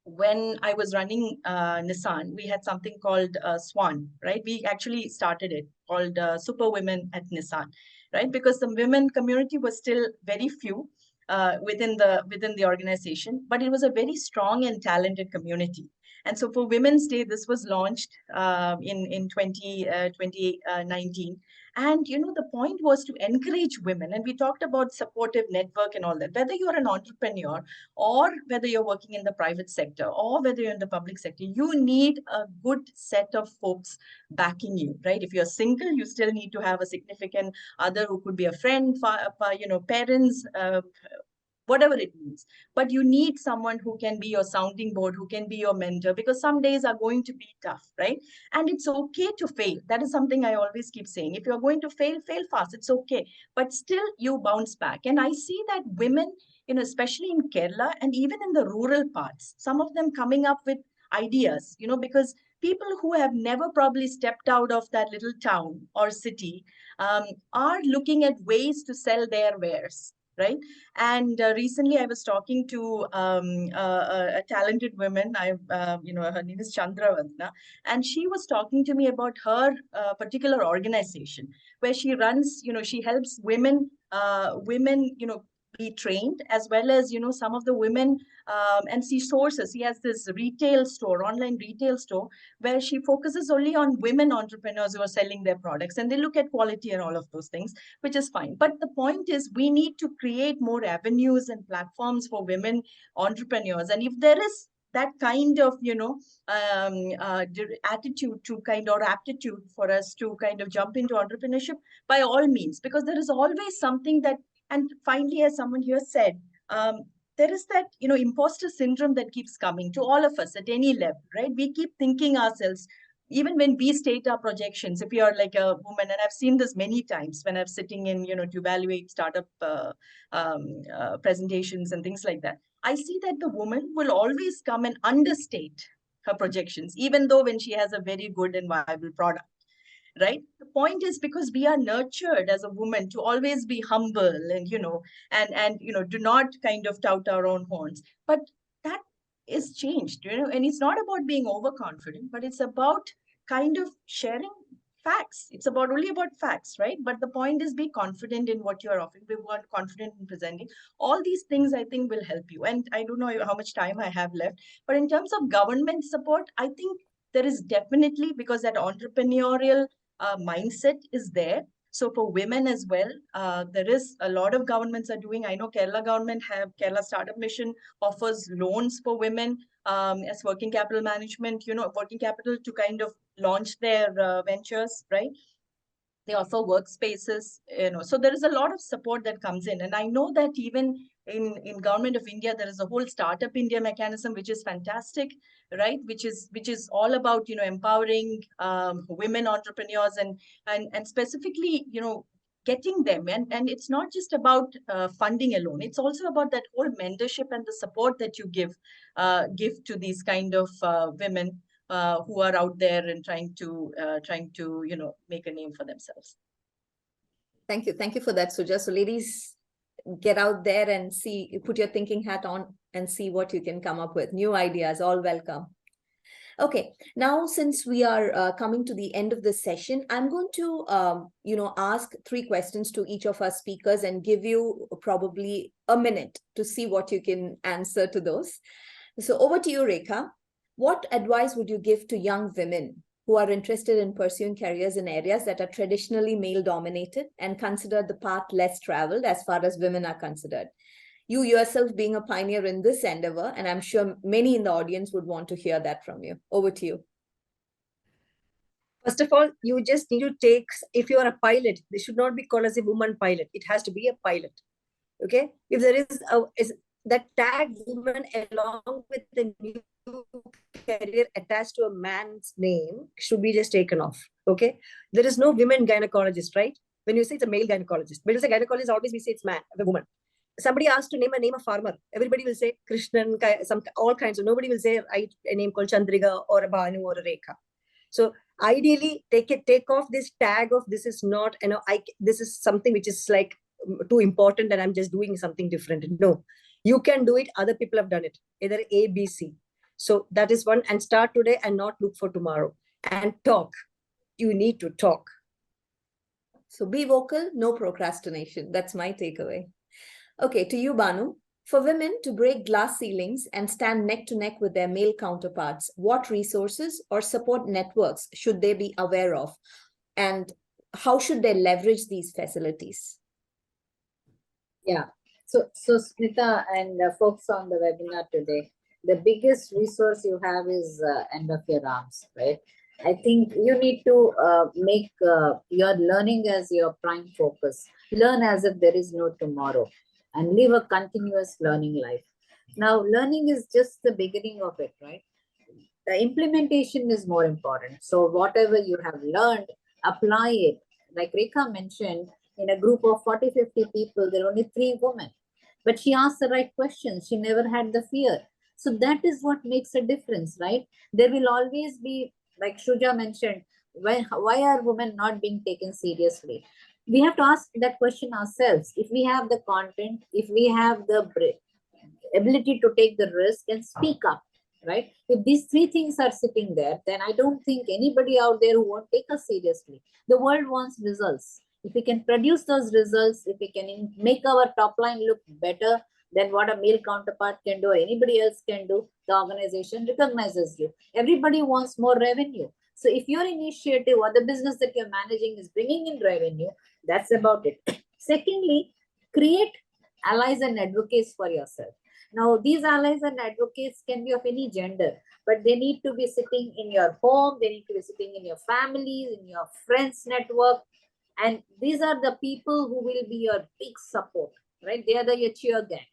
When I was running Nissan, we had something called SWAN, right? We actually started it called Super Women at Nissan, right? Because the women community was still very few within the organization, but it was a very strong and talented community. And so for Women's Day, this was launched in 2019. And, the point was to encourage women. And we talked about supportive network and all that. Whether you're an entrepreneur or whether you're working in the private sector or whether you're in the public sector, you need a good set of folks backing you, right? If you're single, you still need to have a significant other who could be a friend, parents, whatever it means. But you need someone who can be your sounding board, who can be your mentor, because some days are going to be tough, right? And it's okay to fail. That is something I always keep saying. If you're going to fail, fail fast. It's okay. But still, you bounce back. And I see that women, especially in Kerala and even in the rural parts, some of them coming up with ideas, because people who have never probably stepped out of that little town or city are looking at ways to sell their wares, right? And recently I was talking to a talented woman. Her name is Chandravandana, and she was talking to me about her particular organization where she runs, she helps women, be trained, as well as, some of the women, and she sources. She has this retail store, online retail store, where she focuses only on women entrepreneurs who are selling their products, and they look at quality and all of those things, which is fine. But the point is, we need to create more avenues and platforms for women entrepreneurs. And if there is that kind of, attitude to or aptitude for us to kind of jump into entrepreneurship, by all means, because there is always something that, and finally, as someone here said, there is that, imposter syndrome that keeps coming to all of us at any level, right? We keep thinking ourselves, even when we state our projections, if you're like a woman, and I've seen this many times when I'm sitting in, to evaluate startup presentations and things like that, I see that the woman will always come and understate her projections, even though when she has a very good and viable product. Right? The point is, because we are nurtured as a woman to always be humble and, do not kind of tout our own horns. But that is changed, and it's not about being overconfident, but it's about kind of sharing facts. It's only about facts, right? But the point is, be confident in what you're offering. Be confident in presenting. All these things, I think, will help you. And I don't know how much time I have left, but in terms of government support, I think there is definitely, because that entrepreneurial mindset is there. So for women as well, there is a lot of governments are doing. I know Kerala Startup Mission offers loans for women as working capital management, working capital to kind of launch their ventures, right? They offer workspaces, so there is a lot of support that comes in. And I know that even in Government of India, there is a whole Startup India mechanism, which is fantastic, right? Which is all about, empowering women entrepreneurs and specifically, getting them. And it's not just about funding alone. It's also about that whole mentorship and the support that you give to these kind of women who are out there and trying to make a name for themselves. Thank you for that, Suja. So ladies, get out there and see, put your thinking hat on and see what you can come up with. New ideas, all welcome. Okay, now since we are coming to the end of this session, I'm going to ask 3 questions to each of our speakers and give you probably a minute to see what you can answer to those. So over to you, Rekha. What advice would you give to young women who are interested in pursuing careers in areas that are traditionally male-dominated and consider the path less traveled as far as women are considered? You yourself being a pioneer in this endeavor, and I'm sure many in the audience would want to hear that from you. Over to you. First of all, you just need to take, if you are a pilot, they should not be called as a woman pilot. It has to be a pilot. Okay? If there is that tag woman along with the new career attached to a man's name should be just taken off. Okay? There is no women gynecologist, right? When you say it's a male gynecologist, when you say gynecologist, always we say it's man, a woman. Somebody asked to name a farmer. Everybody will say Krishnan, all kinds. So nobody will say a name called Chandrika or a Bhanu or a Rekha. So ideally, take off this tag of this is not, this is something which is like too important and I'm just doing something different. No, you can do it. Other people have done it. Either A, B, C. So that is one. And start today and not look for tomorrow. And talk. You need to talk. So be vocal, no procrastination. That's my takeaway. Okay, to you, Bhanu. For women to break glass ceilings and stand neck to neck with their male counterparts, what resources or support networks should they be aware of? And how should they leverage these facilities? Yeah. So Smitha and folks on the webinar today, the biggest resource you have is end of your arms, right? I think you need to make your learning as your prime focus. Learn as if there is no tomorrow and live a continuous learning life. Now, learning is just the beginning of it, right? The implementation is more important. So whatever you have learned, apply it. Like Rekha mentioned, in a group of 40, 50 people, there are only 3 women. But she asked the right questions. She never had the fear. So that is what makes a difference, right? There will always be, like Suja mentioned, why are women not being taken seriously? We have to ask that question ourselves. If we have the content, if we have the ability to take the risk and speak up, right? If these 3 things are sitting there, then I don't think anybody out there who won't take us seriously. The world wants results. If we can produce those results, if we can make our top line look better than what a male counterpart can do or anybody else can do, the organization recognizes you. Everybody wants more revenue. So if your initiative or the business that you're managing is bringing in revenue, that's about it. Secondly, create allies and advocates for yourself. Now, these allies and advocates can be of any gender, but they need to be sitting in your home, they need to be sitting in your families, in your friends' network. And these are the people who will be your big support, right? They are your cheer gang.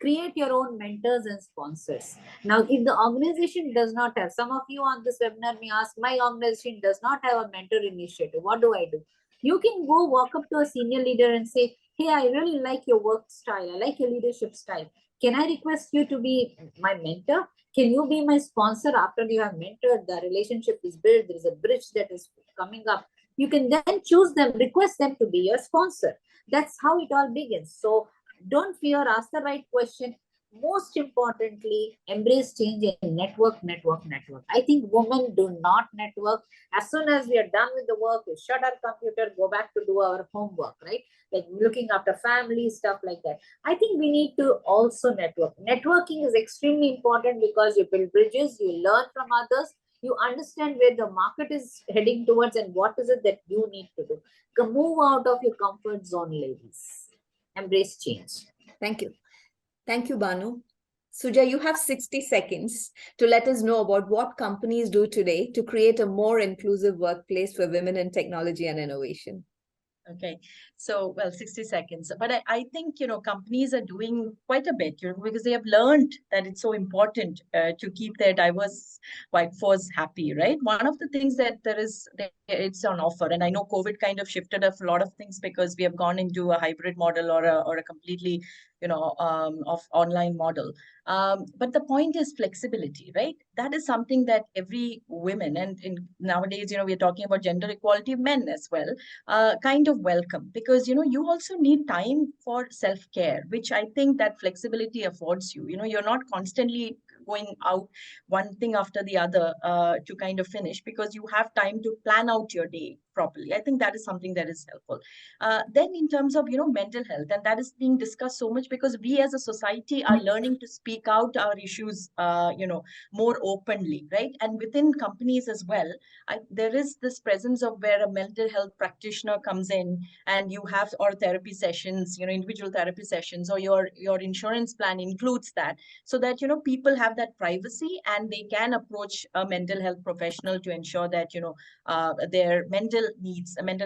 Create your own mentors and sponsors. Now, if the organization does not have, some of you on this webinar may ask, my organization does not have a mentor initiative. What do I do? You can go walk up to a senior leader and say, hey, I really like your work style. I like your leadership style. Can I request you to be my mentor? Can you be my sponsor? After you have mentored, the relationship is built, there is a bridge that is coming up. You can then choose them, request them to be your sponsor. That's how it all begins. So don't fear, ask the right question. Most importantly, embrace change and network. I think women do not network. As soon as we are done with the work, we shut our computer, go back to do our homework, right? Like looking after family, stuff like that. I think we need to also network. Networking is extremely important because you build bridges, you learn from others, you understand where the market is heading towards and what is it that you need to do. Move out of your comfort zone, ladies. Embrace change. Thank you. Thank you, Bhanu. Suja, you have 60 seconds to let us know about what companies do today to create a more inclusive workplace for women in technology and innovation. Okay, so, well, 60 seconds. But I think, companies are doing quite a bit, because they have learned that it's so important to keep their diverse workforce happy, right? One of the things that it's on offer, and I know COVID kind of shifted a lot of things because we have gone into a hybrid model or a completely, of online model. But the point is flexibility, right? That is something that every women, and nowadays, we're talking about gender equality, men as well, kind of welcome, because you also need time for self-care, which I think that flexibility affords you. You're not constantly going out one thing after the other to kind of finish, because you have time to plan out your day properly. I think that is something that is helpful. Then in terms of mental health, and that is being discussed so much because we as a society are learning to speak out our issues more openly, right? And within companies as well, there is this presence of where a mental health practitioner comes in, and you have or therapy sessions, individual therapy sessions, or your insurance plan includes that, so that people have that privacy and they can approach a mental health professional to ensure that their mental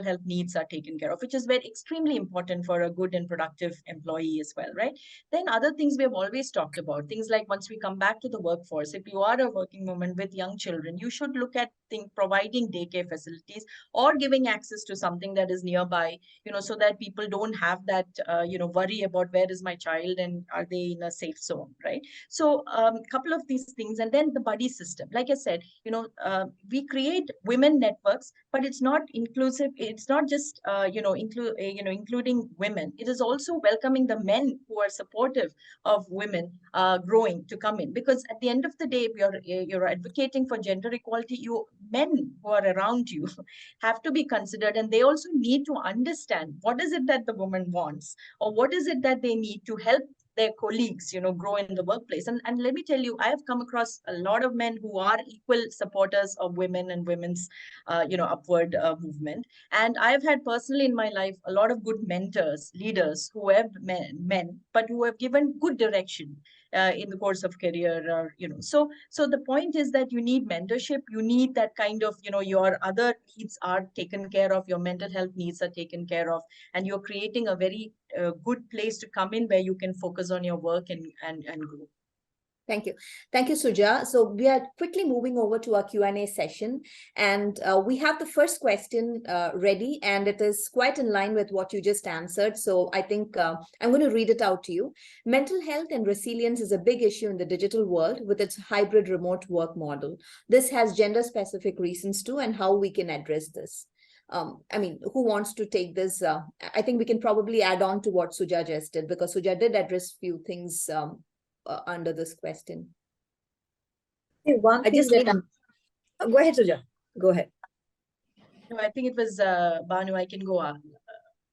health needs are taken care of, which is very extremely important for a good and productive employee as well, right? Then other things we have always talked about, things like once we come back to the workforce, if you are a working woman with young children, you should look at providing daycare facilities or giving access to something that is nearby, so that people don't have that, worry about where is my child and are they in a safe zone, right? So couple of these things. And then the buddy system, like I said, we create women networks, but it's not inclusive. It's not just, including women. It is also welcoming the men who are supportive of women growing to come in, because at the end of the day, if you're advocating for gender equality, men who are around you have to be considered, and they also need to understand what is it that the woman wants, or what is it that they need to help their colleagues, grow in the workplace. And let me tell you, I have come across a lot of men who are equal supporters of women and women's, upward movement. And I've had personally in my life a lot of good mentors, leaders who have men, but who have given good direction in the course of career. So the point is that you need mentorship. You need that kind of, your other needs are taken care of, your mental health needs are taken care of, and you're creating a very good place to come in where you can focus on your work and grow. Thank you. Thank you, Suja. So we are quickly moving over to our Q&A session. And we have the first question ready, and it is quite in line with what you just answered. So I think I'm going to read it out to you. Mental health and resilience is a big issue in the digital world with its hybrid remote work model. This has gender-specific reasons too, and how we can address this. I mean, who wants to take this? I think we can probably add on to what Suja just did, because Suja did address few things under this question. One thing go ahead, Suja. Go ahead. No, I think it was Bhanu. I can go on.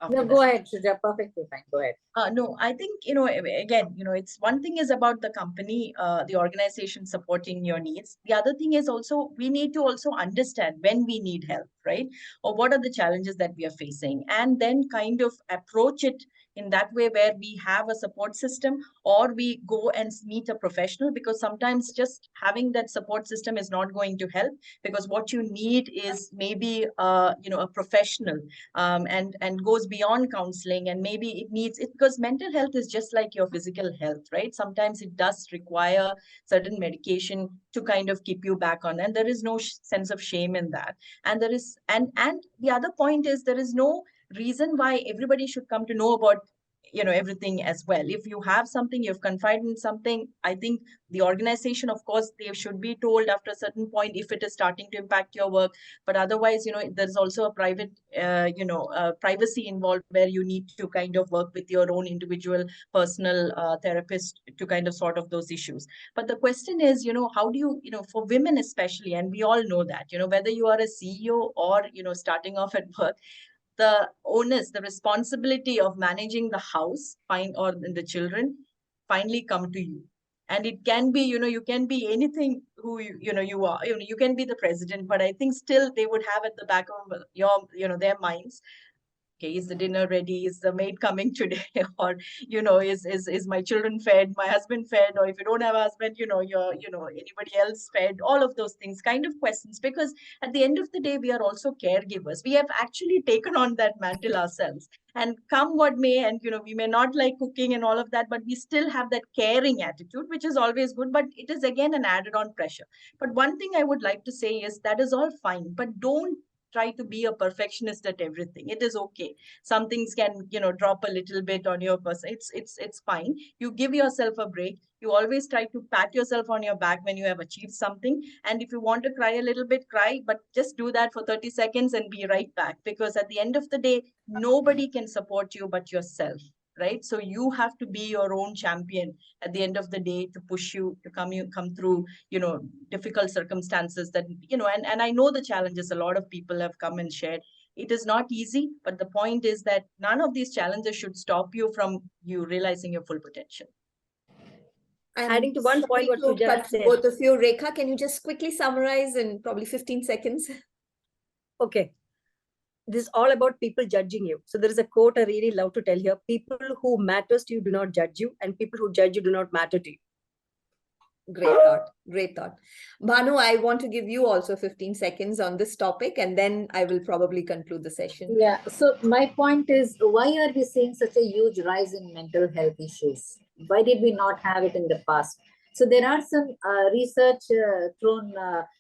No, go ahead, Suja. Perfectly fine. Go ahead. No, I think, again, it's one thing is about the company, the organization supporting your needs. The other thing is also, we need to also understand when we need help, right? Or what are the challenges that we are facing, and then kind of approach it in that way where we have a support system, or we go and meet a professional, because sometimes just having that support system is not going to help, because what you need is maybe, a professional, and goes beyond counseling, and maybe it needs it, because mental health is just like your physical health, right? Sometimes it does require certain medication to kind of keep you back on, and there is no sense of shame in that. And there is, and the other point is, there is no reason why everybody should come to know about everything as well. If you have something, you've confided in something, I think the organization, of course, they should be told after a certain point if it is starting to impact your work. But otherwise, there's also a private privacy involved, where you need to kind of work with your own individual personal therapist to kind of sort of those issues. But the question is, how do you, for women especially, and we all know that, whether you are a CEO or starting off at work, the onus, the responsibility of managing the house, or the children, finally come to you. And it can be, you can be anything who you are. You can be the president, but I think still they would have at the back of their minds, okay, is the dinner ready? Is the maid coming today? Or, is my children fed? My husband fed? Or if you don't have a husband, anybody else fed? All of those things, kind of questions, because at the end of the day, we are also caregivers. We have actually taken on that mantle ourselves, and come what may, and, we may not like cooking and all of that, but we still have that caring attitude, which is always good, but it is again an added on pressure. But one thing I would like to say is that is all fine, but don't try to be a perfectionist at everything. It is okay. Some things can, drop a little bit on your person. It's fine. You give yourself a break. You always try to pat yourself on your back when you have achieved something. And if you want to cry a little bit, cry, but just do that for 30 seconds and be right back. Because at the end of the day, nobody can support you but yourself. Right? So you have to be your own champion at the end of the day to push you to come through, difficult circumstances that, and I know the challenges a lot of people have come and shared. It is not easy, but the point is that none of these challenges should stop you from you realizing your full potential. Adding to one point what Suja said. Both of you, Rekha, can you just quickly summarize in probably 15 seconds? Okay. This is all about people judging you. So there is a quote I really love to tell here. People who matters to you do not judge you, and people who judge you do not matter to you. Great thought. Great thought. Bhanu, I want to give you also 15 seconds on this topic, and then I will probably conclude the session. Yeah. So my point is, why are we seeing such a huge rise in mental health issues? Why did we not have it in the past? So there are some research thrown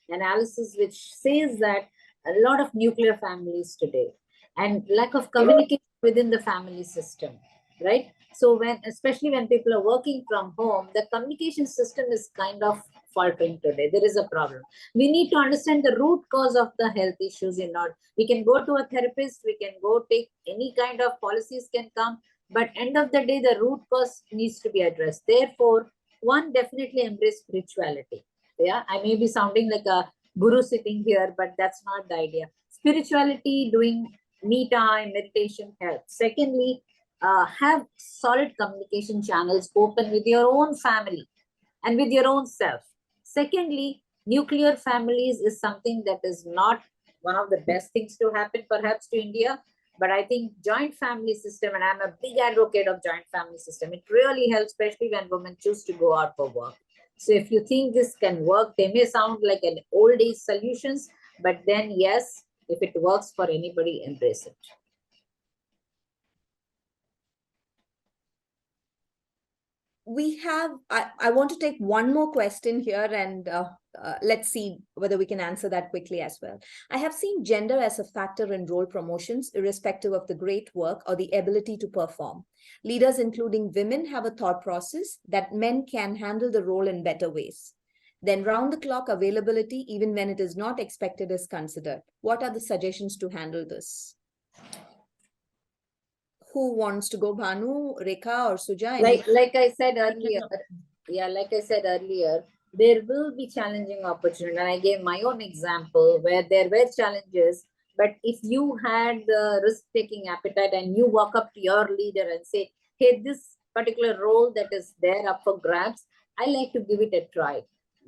analysis which says that a lot of nuclear families today and lack of communication within the family system, right? So especially when people are working from home, the communication system is kind of faltering today. There is a problem. We need to understand the root cause of the health issues. We can go to a therapist, we can go take any kind of policies can come, but end of the day, the root cause needs to be addressed. Therefore, one, definitely embrace spirituality. Yeah, I may be sounding like a guru sitting here, but that's not the idea. Spirituality, doing me time, meditation helps. Secondly, have solid communication channels open with your own family and with your own self. Secondly, nuclear families is something that is not one of the best things to happen perhaps to India, but I think joint family system, and I'm a big advocate of joint family system, it really helps, especially when women choose to go out for work. So if you think this can work, they may sound like an old age solutions, but then yes, if it works for anybody, embrace it. I want to take one more question here, and let's see whether we can answer that quickly as well. I have seen gender as a factor in role promotions, irrespective of the great work or the ability to perform. Leaders, including women, have a thought process that men can handle the role in better ways. Then round-the-clock availability, even when it is not expected, is considered. What are the suggestions to handle this? Who wants to go, Bhanu, Rekha, or Suja? Like I said earlier, like I said earlier, there will be challenging opportunity. And I gave my own example where there were challenges, but if you had the risk-taking appetite and you walk up to your leader and say, hey, this particular role that is there up for grabs, I like to give it a try.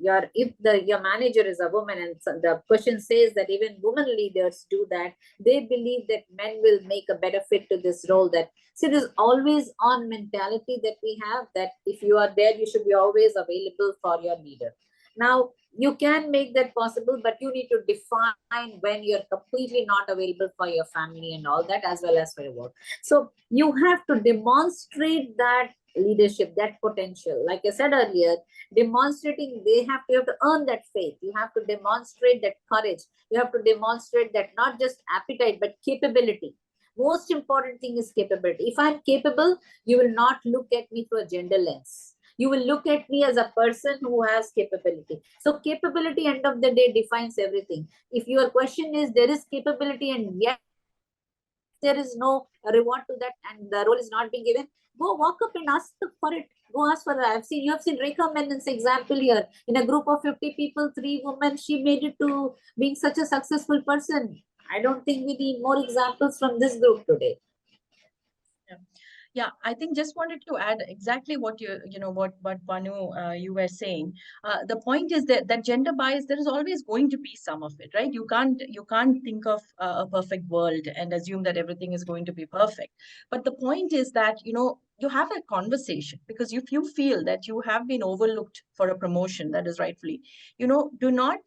If your manager is a woman, and the question says that even women leaders do that, they believe that men will make a better fit to this role. That so it is always on mentality that we have, that if you are there, you should be always available for your leader. Now you can make that possible, but you need to define when you're completely not available for your family and all that, as well as for your work. So you have to demonstrate that leadership, that potential. Like I said earlier, demonstrating, you have to earn that faith. You have to demonstrate that courage. You have to demonstrate that not just appetite, but capability. Most important thing is capability. If I'm capable, you will not look at me through a gender lens. You will look at me as a person who has capability. So capability, end of the day, defines everything. If your question is there is capability and yet there is no reward to that and the role is not being given, go walk up and ask for it. Go ask for it. You have seen Rekha Menon's example here. In a group of 50 people, 3 women, she made it to being such a successful person. I don't think we need more examples from this group today. Yeah, I think just wanted to add exactly what what Bhanu, you were saying. The point is that gender bias, there is always going to be some of it, right? You can't think of a perfect world and assume that everything is going to be perfect. But the point is that you have a conversation, because if you feel that you have been overlooked for a promotion that is rightfully, do not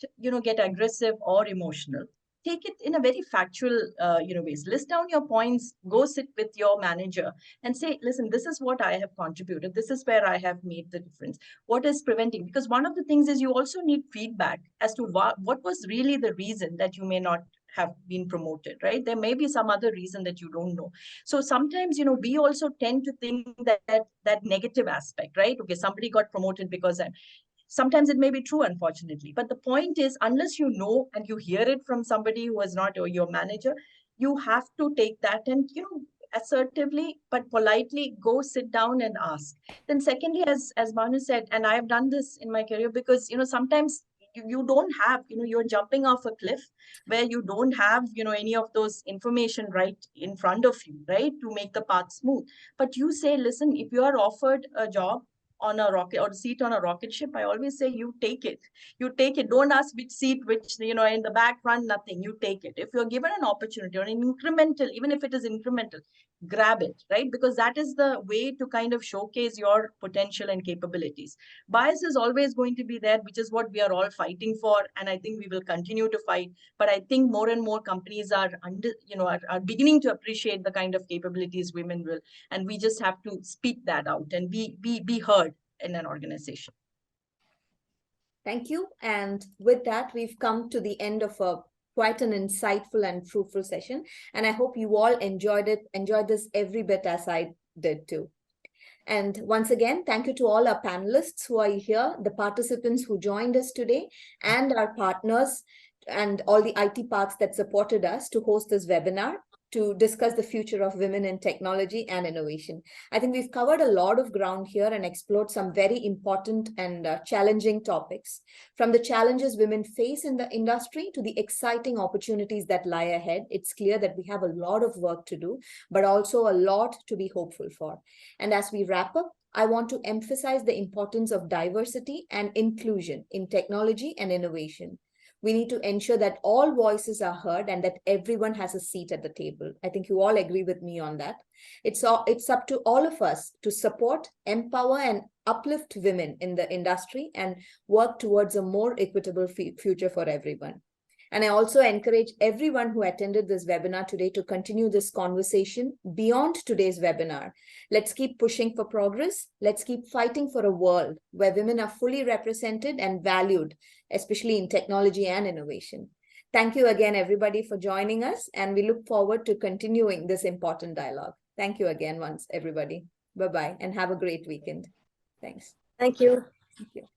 get aggressive or emotional. Take it in a very factual ways. List down your points, go sit with your manager and say, listen, this is what I have contributed. This is where I have made the difference. What is preventing? Because one of the things is you also need feedback as to what was really the reason that you may not have been promoted, right? There may be some other reason that you don't know. So sometimes, we also tend to think that negative aspect, right? Okay, somebody got promoted because sometimes it may be true, unfortunately. But the point is, unless you know and you hear it from somebody who is not your manager, you have to take that and, assertively but politely go sit down and ask. Then secondly, as Bhanu said, and I have done this in my career, because, sometimes you don't have, you're jumping off a cliff where you don't have, any of those information right in front of you, right, to make the path smooth. But you say, listen, if you are offered a job on a rocket or a seat on a rocket ship, I always say you take it. You take it. Don't ask which seat, which, in the back run, nothing. You take it. If you're given an opportunity or an incremental, even if it is incremental, grab it, right? Because that is the way to kind of showcase your potential and capabilities. Bias is always going to be there, which is what we are all fighting for. And I think we will continue to fight. But I think more and more companies are are beginning to appreciate the kind of capabilities women will. And we just have to speak that out and be heard in an organization. Thank you. And with that, we've come to the end of quite an insightful and fruitful session. And I hope you all enjoyed this every bit as I did too. And once again, thank you to all our panelists who are here, the participants who joined us today, and our partners and all the IT parks that supported us to host this webinar. to discuss the future of women in technology and innovation. I think we've covered a lot of ground here and explored some very important and challenging topics, from the challenges women face in the industry to the exciting opportunities that lie ahead. It's clear that we have a lot of work to do, but also a lot to be hopeful for. And as we wrap up, I want to emphasize the importance of diversity and inclusion in technology and innovation. We need to ensure that all voices are heard and that everyone has a seat at the table. I think you all agree with me on that. It's up to all of us to support, empower, and uplift women in the industry and work towards a more equitable future for everyone. And I also encourage everyone who attended this webinar today to continue this conversation beyond today's webinar. Let's keep pushing for progress. Let's keep fighting for a world where women are fully represented and valued, especially in technology and innovation. Thank you again, everybody, for joining us, and we look forward to continuing this important dialogue. Thank you again once, everybody. Bye-bye, and have a great weekend. Thanks. Thank you. Thank you.